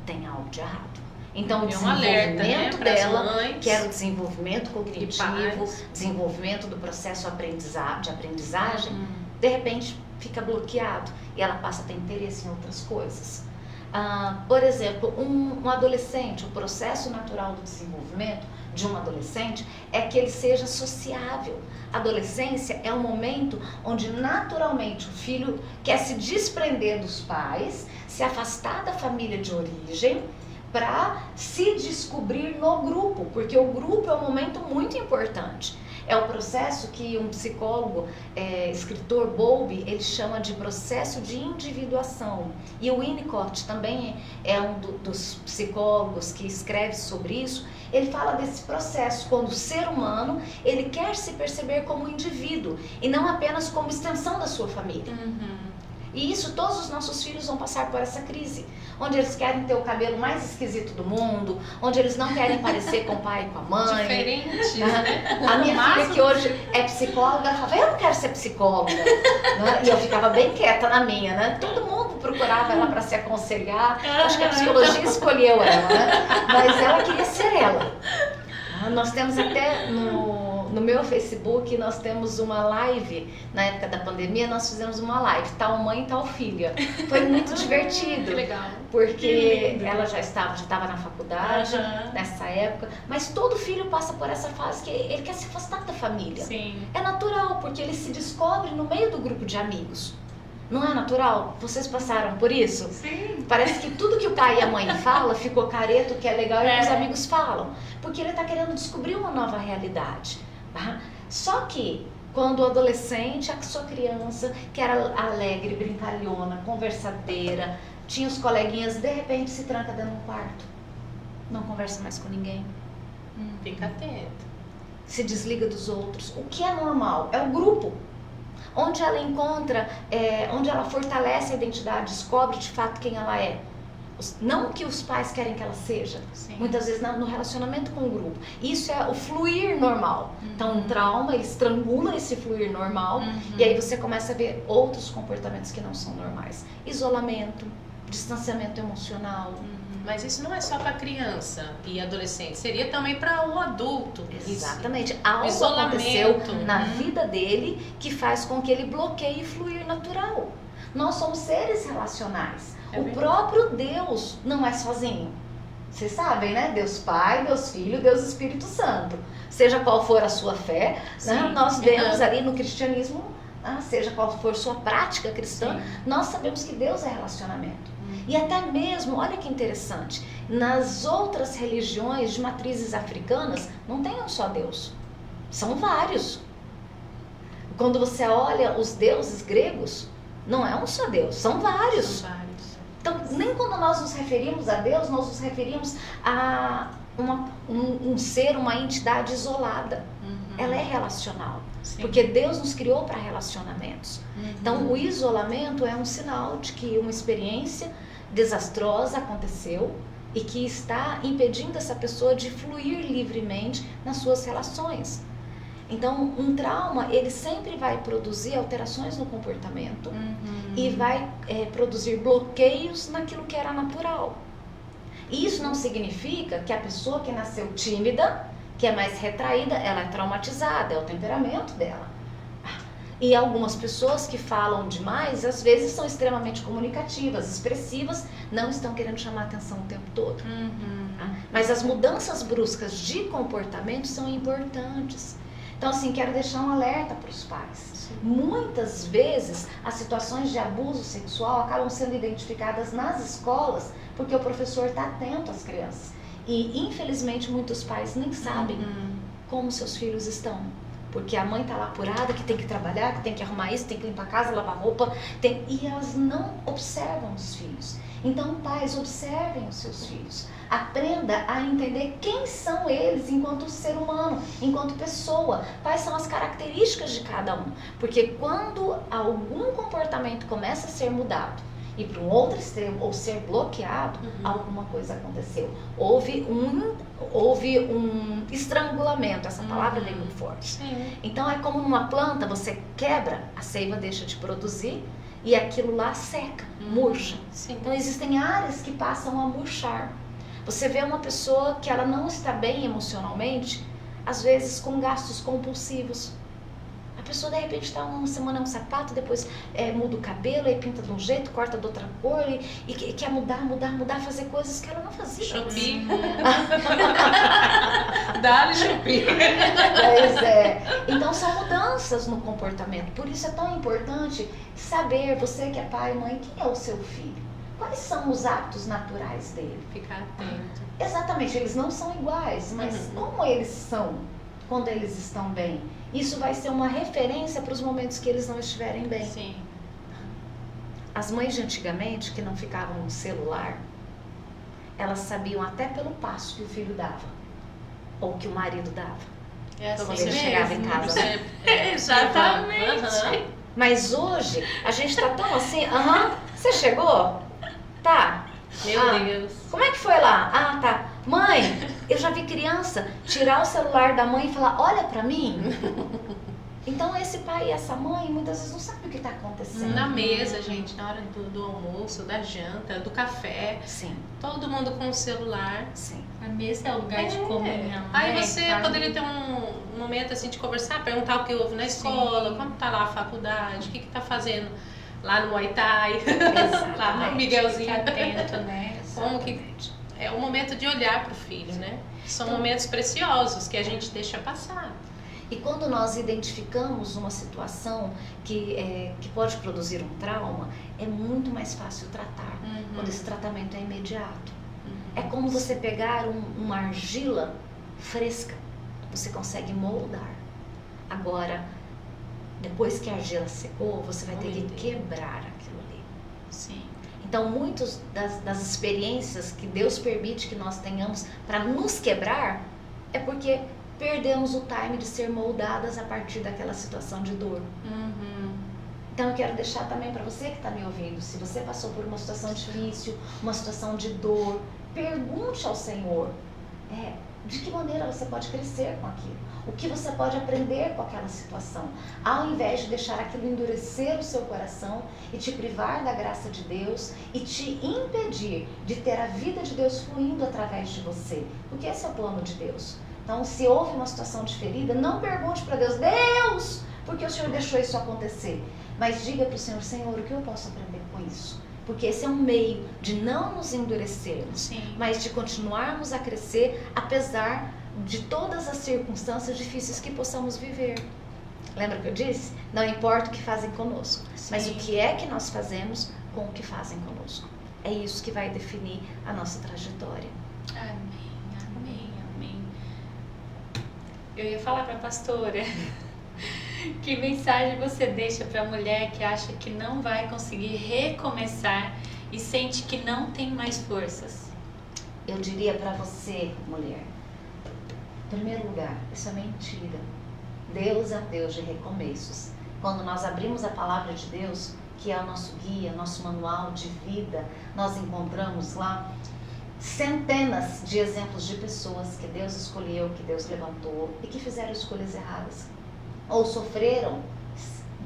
Tem algo de errado. Então, o desenvolvimento desenvolvimento dela, mães, que era o desenvolvimento cognitivo, desenvolvimento do processo de aprendizagem, de repente fica bloqueado e ela passa a ter interesse em outras coisas. Por exemplo, um adolescente, o processo natural do desenvolvimento de um adolescente é que ele seja sociável. A adolescência é um momento onde naturalmente o filho quer se desprender dos pais, se afastar da família de origem, para se descobrir no grupo, porque o grupo é um momento muito importante. É o processo que um psicólogo, escritor Bowlby, ele chama de processo de individuação. E o Winnicott também é um dos psicólogos que escreve sobre isso. Ele fala desse processo, quando o ser humano ele quer se perceber como um indivíduo e não apenas como extensão da sua família. E isso, todos os nossos filhos vão passar por essa crise, onde eles querem ter o cabelo mais esquisito do mundo, onde eles não querem parecer com o pai e com a mãe. Diferente, né? A minha filha, que hoje é psicóloga, ela falava, eu não quero ser psicóloga. Né? E eu ficava bem quieta na minha, né? Todo mundo procurava ela para se aconselhar. Acho que a psicologia escolheu ela, né? Mas ela queria ser ela. Nós temos até no meu Facebook, nós temos uma live, na época da pandemia, nós fizemos uma live, tal mãe, tal filha. Foi muito divertido. Que legal. Porque ela já estava na faculdade nessa época, mas todo filho passa por essa fase que ele quer se afastar da família. Sim. É natural, porque ele se descobre no meio do grupo de amigos. Não é natural? Vocês passaram por isso? Sim. Parece que tudo que o pai e a mãe falam ficou careto, que é legal, e que os amigos falam. Porque ele está querendo descobrir uma nova realidade. Tá? Só que quando o adolescente, a sua criança, que era alegre, brincalhona, conversadeira, tinha os coleguinhas, de repente se tranca dentro de um quarto. Não conversa mais com ninguém. Fica atento. Se desliga dos outros. O que é normal? É o grupo. Onde ela encontra, onde ela fortalece a identidade, descobre de fato quem ela é. Não o que os pais querem que ela seja. Sim. Muitas vezes no relacionamento com o grupo. Isso é o fluir normal. Então, um trauma, ele estrangula esse fluir normal. E aí você começa a ver outros comportamentos que não são normais. Isolamento, distanciamento emocional. Mas isso não é só para criança e adolescente, seria também para o adulto. Exatamente. Algo Isolamento. aconteceu na vida dele que faz com que ele bloqueie o fluir natural. Nós somos seres relacionais. O próprio Deus não é sozinho. Vocês sabem, né? Deus Pai, Deus Filho, Deus Espírito Santo. Seja qual for a sua fé, né? Nós vemos ali no cristianismo, seja qual for sua prática cristã, nós sabemos que Deus é relacionamento. E até mesmo, olha que interessante, nas outras religiões de matrizes africanas, não tem um só Deus. São vários. Quando você olha os deuses gregos, não é um só Deus, são vários. São vários. Então, nem quando nós nos referimos a Deus, nós nos referimos a um ser, uma entidade isolada. Ela é relacional. Sim. Porque Deus nos criou para relacionamentos. Então, o isolamento é um sinal de que uma experiência desastrosa aconteceu e que está impedindo essa pessoa de fluir livremente nas suas relações. Então, um trauma, ele sempre vai produzir alterações no comportamento e vai produzir bloqueios naquilo que era natural. E isso não significa que a pessoa que nasceu tímida, que é mais retraída, ela é traumatizada, é o temperamento dela. E algumas pessoas que falam demais, às vezes são extremamente comunicativas, expressivas, não estão querendo chamar atenção o tempo todo. Mas as mudanças bruscas de comportamento são importantes. Então, assim, quero deixar um alerta para os pais. Muitas vezes, as situações de abuso sexual acabam sendo identificadas nas escolas porque o professor está atento às crianças. E, infelizmente, muitos pais nem sabem como seus filhos estão. Porque a mãe está lá apurada, que tem que trabalhar, que tem que arrumar isso, tem que limpar a casa, lavar roupa. E elas não observam os filhos. Então, pais, observem os seus filhos. Aprenda a entender quem são eles enquanto ser humano, enquanto pessoa. Quais são as características de cada um. Porque quando algum comportamento começa a ser mudado e para um outro extremo ou ser bloqueado, alguma coisa aconteceu. Houve um estrangulamento, essa palavra é muito forte. Sim. Então é como numa planta, você quebra, a seiva deixa de produzir e aquilo lá seca, murcha. Sim. Então existem áreas que passam a murchar. Você vê uma pessoa que ela não está bem emocionalmente, às vezes com gastos compulsivos. A pessoa de repente está uma semana um sapato, depois muda o cabelo, aí pinta de um jeito, corta de outra cor e quer mudar, fazer coisas que ela não fazia. Shopee. Dá-lhe chupim. Pois é. Então são mudanças no comportamento. Por isso é tão importante saber, você que é pai e mãe, quem é o seu filho? Quais são os hábitos naturais dele? Ficar atento. Exatamente, eles não são iguais, mas como eles são quando eles estão bem? Isso vai ser uma referência para os momentos que eles não estiverem bem. Sim. As mães de antigamente, que não ficavam no celular, elas sabiam até pelo passo que o filho dava, ou que o marido dava. É Quando assim ele chegava em casa. Exatamente. Mas hoje, a gente tá tão assim, você chegou? Tá. Meu Deus. Como é que foi lá? Ah, tá. Mãe, eu já vi criança tirar o celular da mãe e falar, olha pra mim. Então esse pai e essa mãe muitas vezes não sabem o que está acontecendo. Na mesa, gente, na hora do almoço, da janta, do café. Sim. Todo mundo com o celular. Sim. A mesa é o lugar de comunhão. Aí né? você poderia ter um momento assim de conversar, perguntar o que houve na escola, como tá lá a faculdade, o que tá fazendo lá no Muay Thai, lá no Miguelzinho. Fica atento, né? Como que é o momento de olhar para o filho, né? São momentos preciosos que a gente deixa passar. E quando nós identificamos uma situação que pode produzir um trauma, é muito mais fácil tratar, quando esse tratamento é imediato. É como você pegar uma argila fresca, você consegue moldar. Agora, depois que a argila secou, você vai ter que quebrar aquilo ali. Sim. Então, muitas das experiências que Deus permite que nós tenhamos para nos quebrar, é porque perdemos o time de ser moldadas a partir daquela situação de dor. Então eu quero deixar também para você que está me ouvindo, se você passou por uma situação difícil, uma situação de dor, pergunte ao Senhor de que maneira você pode crescer com aquilo, o que você pode aprender com aquela situação, ao invés de deixar aquilo endurecer o seu coração e te privar da graça de Deus e te impedir de ter a vida de Deus fluindo através de você, porque esse é o plano de Deus. Então, se houve uma situação de ferida, não pergunte para Deus, Deus, por que o Senhor deixou isso acontecer? Mas diga para o Senhor, Senhor, o que eu posso aprender com isso? Porque esse é um meio de não nos endurecermos, mas de continuarmos a crescer, apesar de todas as circunstâncias difíceis que possamos viver. Lembra que eu disse? Não importa o que fazem conosco, mas o que é que nós fazemos com o que fazem conosco. É isso que vai definir a nossa trajetória. Amém, amém, amém. Eu ia falar para a pastora, que mensagem você deixa para a mulher que acha que não vai conseguir recomeçar e sente que não tem mais forças? Eu diria para você, mulher, em primeiro lugar, isso é mentira. Deus é um Deus de recomeços. Quando nós abrimos a palavra de Deus, que é o nosso guia, nosso manual de vida, nós encontramos lá centenas de exemplos de pessoas que Deus escolheu, que Deus levantou e que fizeram escolhas erradas, ou sofreram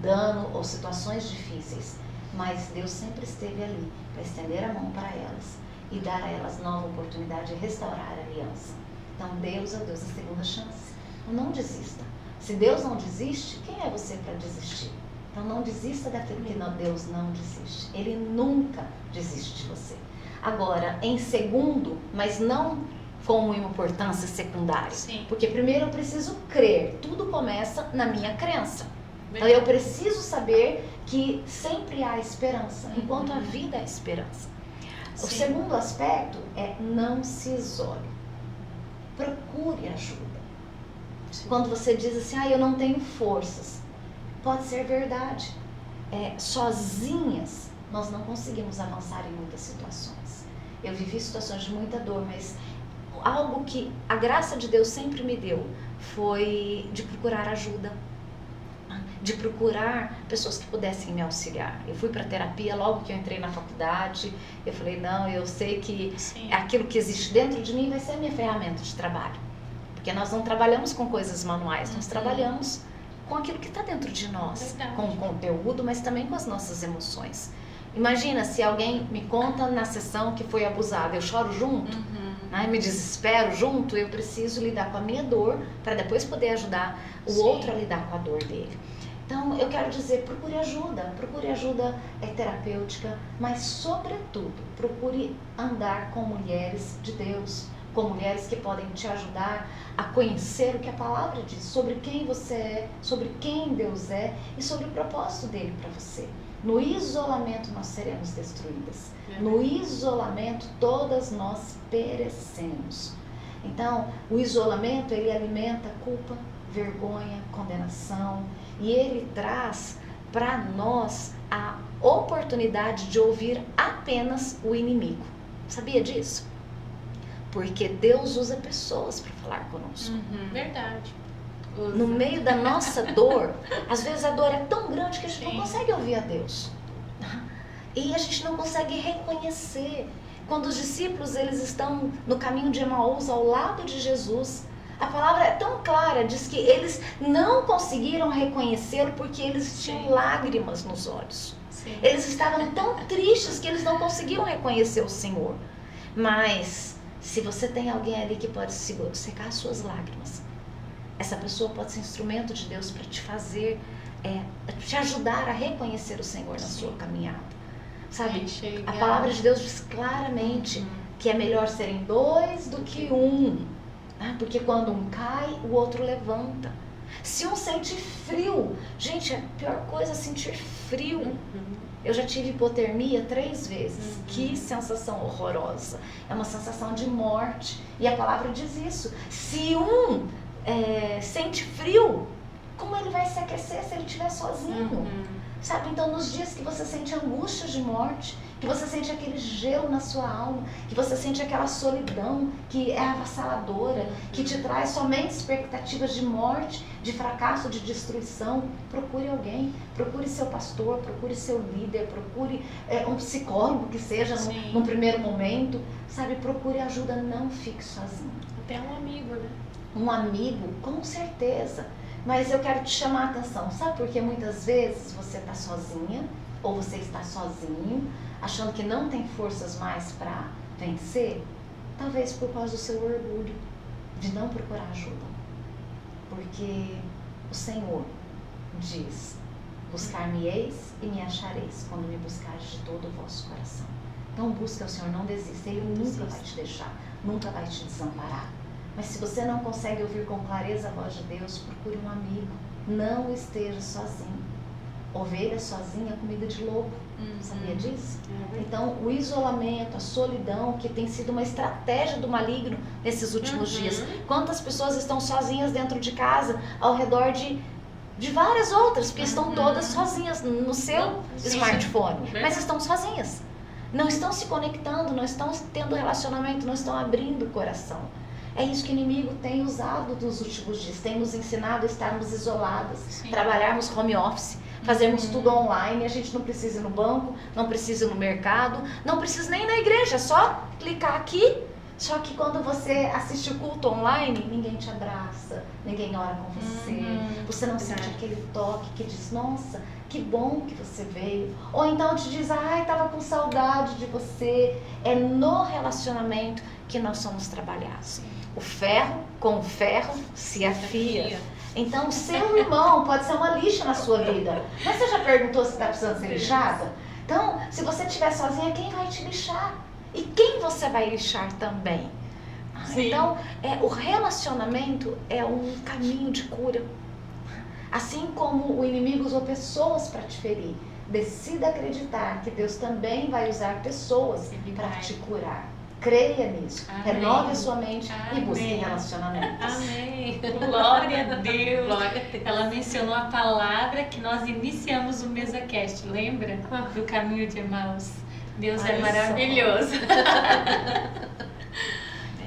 dano ou situações difíceis, mas Deus sempre esteve ali para estender a mão para elas e dar a elas nova oportunidade de restaurar a aliança. Então Deus é o Deus da segunda chance. Então não desista. Se Deus não desiste, quem é você para desistir? Então não desista daquilo que Deus não desiste. Ele nunca desiste de você. Agora, em segundo, mas não com uma importância secundária. Sim. Porque primeiro eu preciso crer. Tudo começa na minha crença. Então eu preciso saber que sempre há esperança, enquanto a vida é esperança. O segundo aspecto é não se isole. Procure ajuda. Quando você diz assim, eu não tenho forças, pode ser verdade. Sozinhas nós não conseguimos avançar em muitas situações. Eu vivi situações de muita dor, mas algo que a graça de Deus sempre me deu foi de procurar ajuda, de procurar pessoas que pudessem me auxiliar. Eu fui para terapia logo que eu entrei na faculdade. Eu falei, não, eu sei que aquilo que existe dentro de mim vai ser a minha ferramenta de trabalho. Porque nós não trabalhamos com coisas manuais, nós trabalhamos com aquilo que está dentro de nós, com o conteúdo, mas também com as nossas emoções. Imagina se alguém me conta na sessão que foi abusado, eu choro junto, me desespero junto, eu preciso lidar com a minha dor para depois poder ajudar o outro a lidar com a dor dele. Então eu quero dizer, procure ajuda terapêutica, mas sobretudo procure andar com mulheres de Deus, com mulheres que podem te ajudar a conhecer o que a palavra diz, sobre quem você é, sobre quem Deus é e sobre o propósito dele para você. No isolamento nós seremos destruídas. No isolamento todas nós perecemos. Então, o isolamento, ele alimenta culpa, vergonha, condenação, e ele traz para nós a oportunidade de ouvir apenas o inimigo. Sabia disso? Porque Deus usa pessoas para falar conosco. Verdade. No meio da nossa dor, às vezes a dor é tão grande que a gente não consegue ouvir a Deus. E a gente não consegue reconhecer. Quando os discípulos eles estão no caminho de Emaús, ao lado de Jesus, a palavra é tão clara, diz que eles não conseguiram reconhecê-lo porque eles tinham lágrimas nos olhos. Sim. Eles estavam tão tristes que eles não conseguiam reconhecer o Senhor. Mas, se você tem alguém ali que pode secar as suas lágrimas, essa pessoa pode ser instrumento de Deus para te fazer, te ajudar a reconhecer o Senhor na sua caminhada. Sabe, a palavra de Deus diz claramente que é melhor serem dois do que um. Porque quando um cai, o outro levanta. Se um sente frio, gente, a pior coisa é sentir frio. Eu já tive hipotermia 3 vezes. Que sensação horrorosa. É uma sensação de morte. E a palavra diz isso. Se um sente frio, como ele vai se aquecer se ele estiver sozinho? Sabe, então nos dias que você sente angústia de morte, que você sente aquele gelo na sua alma, que você sente aquela solidão que é avassaladora, que te traz somente expectativas de morte, de fracasso, de destruição, procure alguém, procure seu pastor, procure seu líder, procure um psicólogo que seja num primeiro momento, sabe, procure ajuda, não fique sozinho. Até um amigo, né? Um amigo, com certeza. Mas eu quero te chamar a atenção, sabe? Porque muitas vezes você está sozinha, ou você está sozinho, achando que não tem forças mais para vencer, talvez por causa do seu orgulho, de não procurar ajuda. Porque o Senhor diz, buscar-me-eis e me achareis, quando me buscares de todo o vosso coração. Então busca o Senhor, não desista, Ele nunca vai te deixar, nunca vai te desamparar. Mas se você não consegue ouvir com clareza a voz de Deus, procure um amigo. Não esteja sozinho. Ovelha sozinha é comida de lobo. Sabia disso? Então, o isolamento, a solidão, que tem sido uma estratégia do maligno nesses últimos dias. Quantas pessoas estão sozinhas dentro de casa, ao redor de várias outras, porque estão todas sozinhas no seu smartphone. Mas estão sozinhas. Não estão se conectando, não estão tendo relacionamento, não estão abrindo o coração. É isso que o inimigo tem usado nos últimos dias, tem nos ensinado a estarmos isoladas, trabalharmos home office, fazermos tudo online, a gente não precisa ir no banco, não precisa ir no mercado, não precisa nem ir na igreja, é só clicar aqui. Só que quando você assiste o culto online, ninguém te abraça, ninguém ora com você, você não sente aquele toque que diz, nossa, que bom que você veio. Ou então te diz, ai, tava com saudade de você. É no relacionamento que nós somos trabalhados. O ferro com o ferro se afia. Então, o seu irmão pode ser uma lixa na sua vida. Mas você já perguntou se está precisando ser lixada? Então, se você estiver sozinha, quem vai te lixar? E quem você vai lixar também? Então, o relacionamento é um caminho de cura. Assim como o inimigo usou pessoas para te ferir, decida acreditar que Deus também vai usar pessoas para te curar. Creia nisso, renove a sua mente e busque relacionamentos. Amém. Glória a Deus. Ela mencionou a palavra que nós iniciamos o MesaCast, lembra? Do caminho de Emaús. Deus é maravilhoso.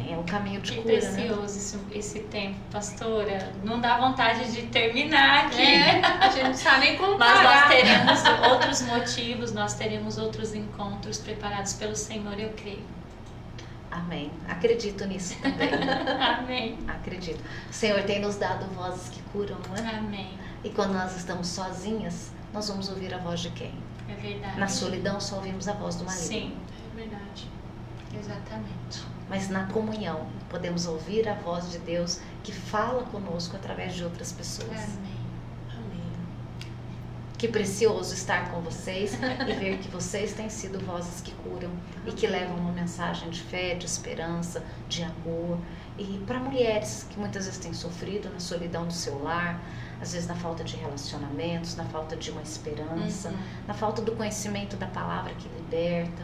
É um caminho de que cura, precioso, né? esse tempo, pastora. Não dá vontade de terminar aqui. A gente não sabe nem como Mas parar. nós teremos outros motivos, nós teremos outros encontros preparados pelo Senhor, eu creio. Amém. Acredito nisso também. Amém. Acredito. O Senhor tem nos dado vozes que curam, não é? Amém. E quando nós estamos sozinhas, nós vamos ouvir a voz de quem? É verdade. Na solidão só ouvimos a voz do maligno. Sim, É verdade. exatamente. Mas na comunhão podemos ouvir a voz de Deus que fala conosco através de outras pessoas. Amém. Amém. Que precioso estar com vocês e ver que vocês têm sido vozes que curam e que levam uma mensagem de fé, de esperança, de amor. E para mulheres que muitas vezes têm sofrido na solidão do seu lar, às vezes na falta de relacionamentos, na falta de uma esperança, na falta do conhecimento da palavra que liberta,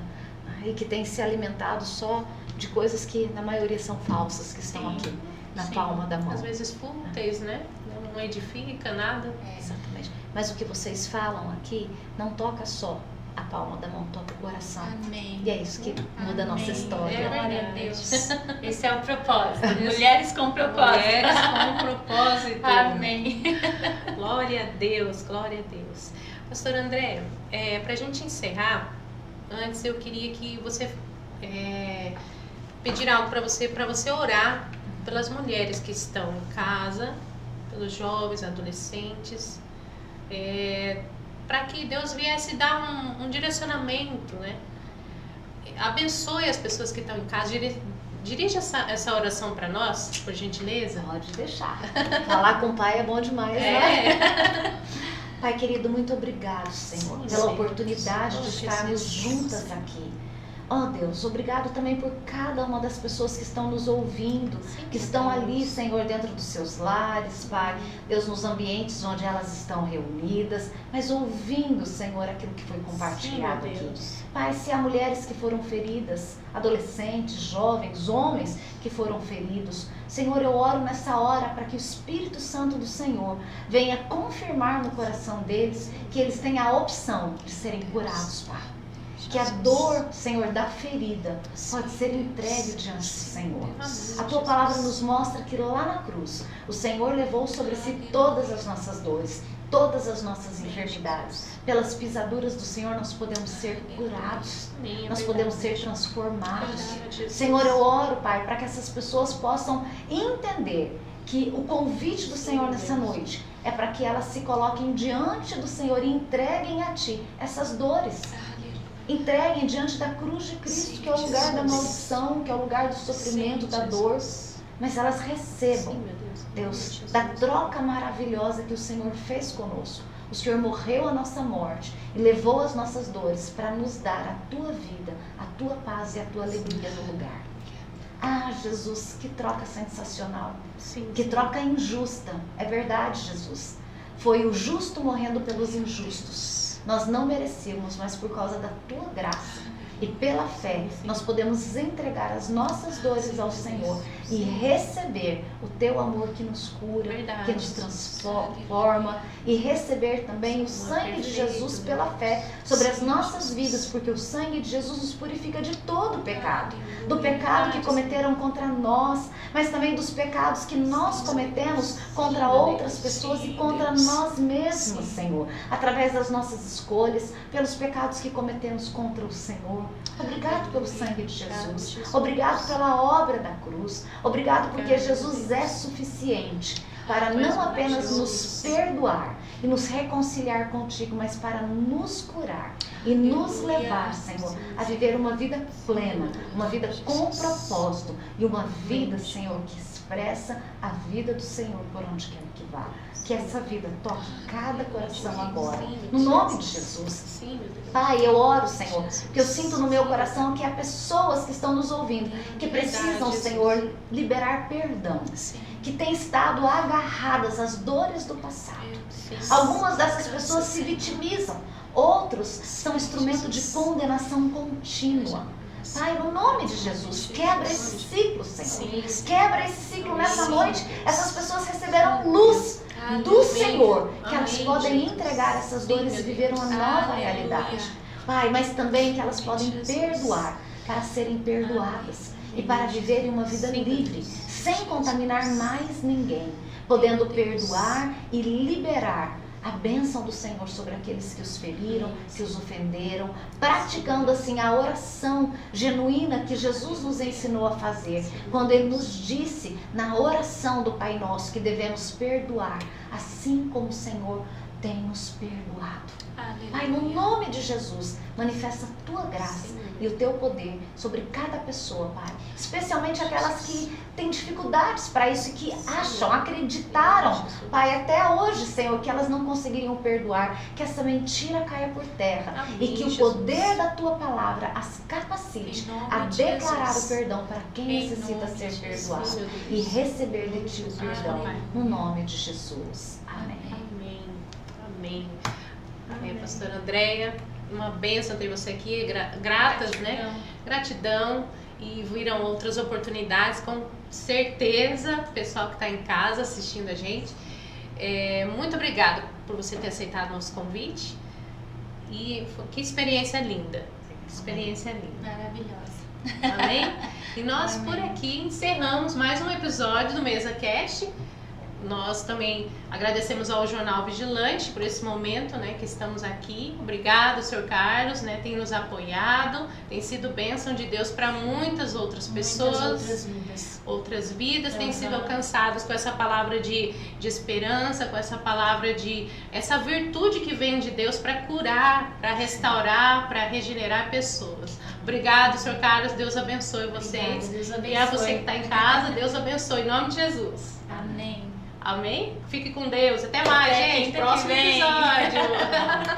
e que tem se alimentado só de coisas que na maioria são falsas, que estão aqui na palma da mão. Às vezes fúteis, né? Não edifica nada. Exatamente. Mas o que vocês falam aqui não toca só a palma da mão, toca o coração. Amém. E é isso que muda a nossa história. Glória a Deus. Esse é o propósito. Mulheres com propósito. Mulheres com propósito. Amém. Glória a Deus, glória a Deus. Pastor André, para a gente encerrar, antes eu queria que você pedir algo para você orar pelas mulheres que estão em casa, pelos jovens, adolescentes, para que Deus viesse dar um direcionamento, né? Abençoe as pessoas que estão em casa. Dirija essa oração para nós, por gentileza. Pode deixar. Falar com o Pai é bom demais, né? Pai querido, muito obrigado, Senhor, pela oportunidade de estarmos juntas aqui. Oh Deus, obrigado também por cada uma das pessoas que estão nos ouvindo, que estão ali, Senhor, dentro dos seus lares, Pai. Deus, nos ambientes onde elas estão reunidas, mas ouvindo, Senhor, aquilo que foi compartilhado aqui. Pai, se há mulheres que foram feridas, adolescentes, jovens, homens que foram feridos, Senhor, eu oro nessa hora para que o Espírito Santo do Senhor venha confirmar no coração deles que eles têm a opção de serem curados, Pai. Que a dor, Senhor, da ferida pode ser entregue diante do Senhor. A Tua palavra nos mostra que lá na cruz, o Senhor levou sobre si todas as nossas dores, todas as nossas enfermidades. Pelas pisaduras do Senhor nós podemos ser curados, nós podemos ser transformados. Senhor, eu oro, Pai, para que essas pessoas possam entender que o convite do Senhor nessa noite é para que elas se coloquem diante do Senhor e entreguem a Ti essas dores. Entreguem diante da cruz de Cristo, que é o lugar da maldição, que é o lugar do sofrimento, da dor. Mas elas recebam, Deus, da troca maravilhosa que o Senhor fez conosco. O Senhor morreu a nossa morte e levou as nossas dores para nos dar a Tua vida, a Tua paz e a Tua alegria no lugar. Ah, Jesus, que troca sensacional, que troca injusta. É verdade, Jesus. Foi o justo morrendo pelos injustos. Nós não merecíamos, mas por causa da Tua graça e pela fé, nós podemos entregar as nossas dores ao Senhor e receber o Teu amor que nos cura, que nos transforma, e receber também o sangue de Jesus pela fé sobre as nossas vidas, porque o sangue de Jesus nos purifica de todo o pecado, do pecado que cometeram contra nós, mas também dos pecados que nós cometemos contra outras pessoas e contra nós mesmos, Senhor, através das nossas escolhas, pelos pecados que cometemos contra o Senhor. Obrigado pelo sangue de Jesus, obrigado pela obra da cruz, obrigado porque Jesus é suficiente para não apenas nos perdoar e nos reconciliar contigo, mas para nos curar e nos levar, Senhor, a viver uma vida plena, uma vida com propósito e uma vida, Senhor, que expressa a vida do Senhor por onde quer que vá. Que essa vida toque cada coração agora, no nome de Jesus. Pai, eu oro, Senhor, porque eu sinto no meu coração que há pessoas que estão nos ouvindo, que precisam, Senhor, liberar perdão, que têm estado agarradas às dores do passado. Algumas dessas pessoas se vitimizam, outros são instrumento de condenação contínua. Pai, no nome de Jesus, quebra esse ciclo, Senhor. Quebra esse ciclo nessa noite. Essas pessoas receberam luz do Senhor, que elas podem entregar essas dores e viver uma nova realidade. Pai, mas também que elas podem perdoar para serem perdoadas e para viverem uma vida livre, sem contaminar mais ninguém, podendo perdoar e liberar a bênção do Senhor sobre aqueles que os feriram, que os ofenderam, praticando assim a oração genuína que Jesus nos ensinou a fazer, quando Ele nos disse na oração do Pai Nosso que devemos perdoar, assim como o Senhor tem nos perdoado. Aleluia. Pai, no nome de Jesus, manifesta a tua graça e o teu poder sobre cada pessoa, Pai. Especialmente aquelas que têm dificuldades para isso e que acham, acreditaram, Pai, até hoje, Senhor, que elas não conseguiriam perdoar. Que essa mentira caia por terra. Amém, E que o poder da tua palavra as capacite a declarar o perdão para quem necessita ser perdoado e receber de ti o perdão. No nome de Jesus. Amém. Amém. Amém. Pastora Andréia, uma bênção ter você aqui, gratas, né? Gratidão. E virão outras oportunidades, com certeza, pessoal que está em casa assistindo a gente. Muito obrigada por você ter aceitado o nosso convite. E que experiência linda. Experiência linda. Maravilhosa. Amém? E nós Amém. por aqui encerramos mais um episódio do MesaCast. Nós também agradecemos ao Jornal Vigilante por esse momento, né, que estamos aqui. Obrigado, Sr. Carlos, né, tem nos apoiado, tem sido bênção de Deus para muitas outras pessoas, outras vidas têm sido alcançadas com essa palavra de esperança, com essa palavra essa virtude que vem de Deus para curar, para restaurar, para regenerar pessoas. Obrigado, Sr. Carlos, Deus abençoe vocês. Deus abençoe. E a você que está em casa, Deus abençoe, em nome de Jesus. Amém. Amém? Fique com Deus. Até mais, Até gente. quinta que Próximo vem. episódio.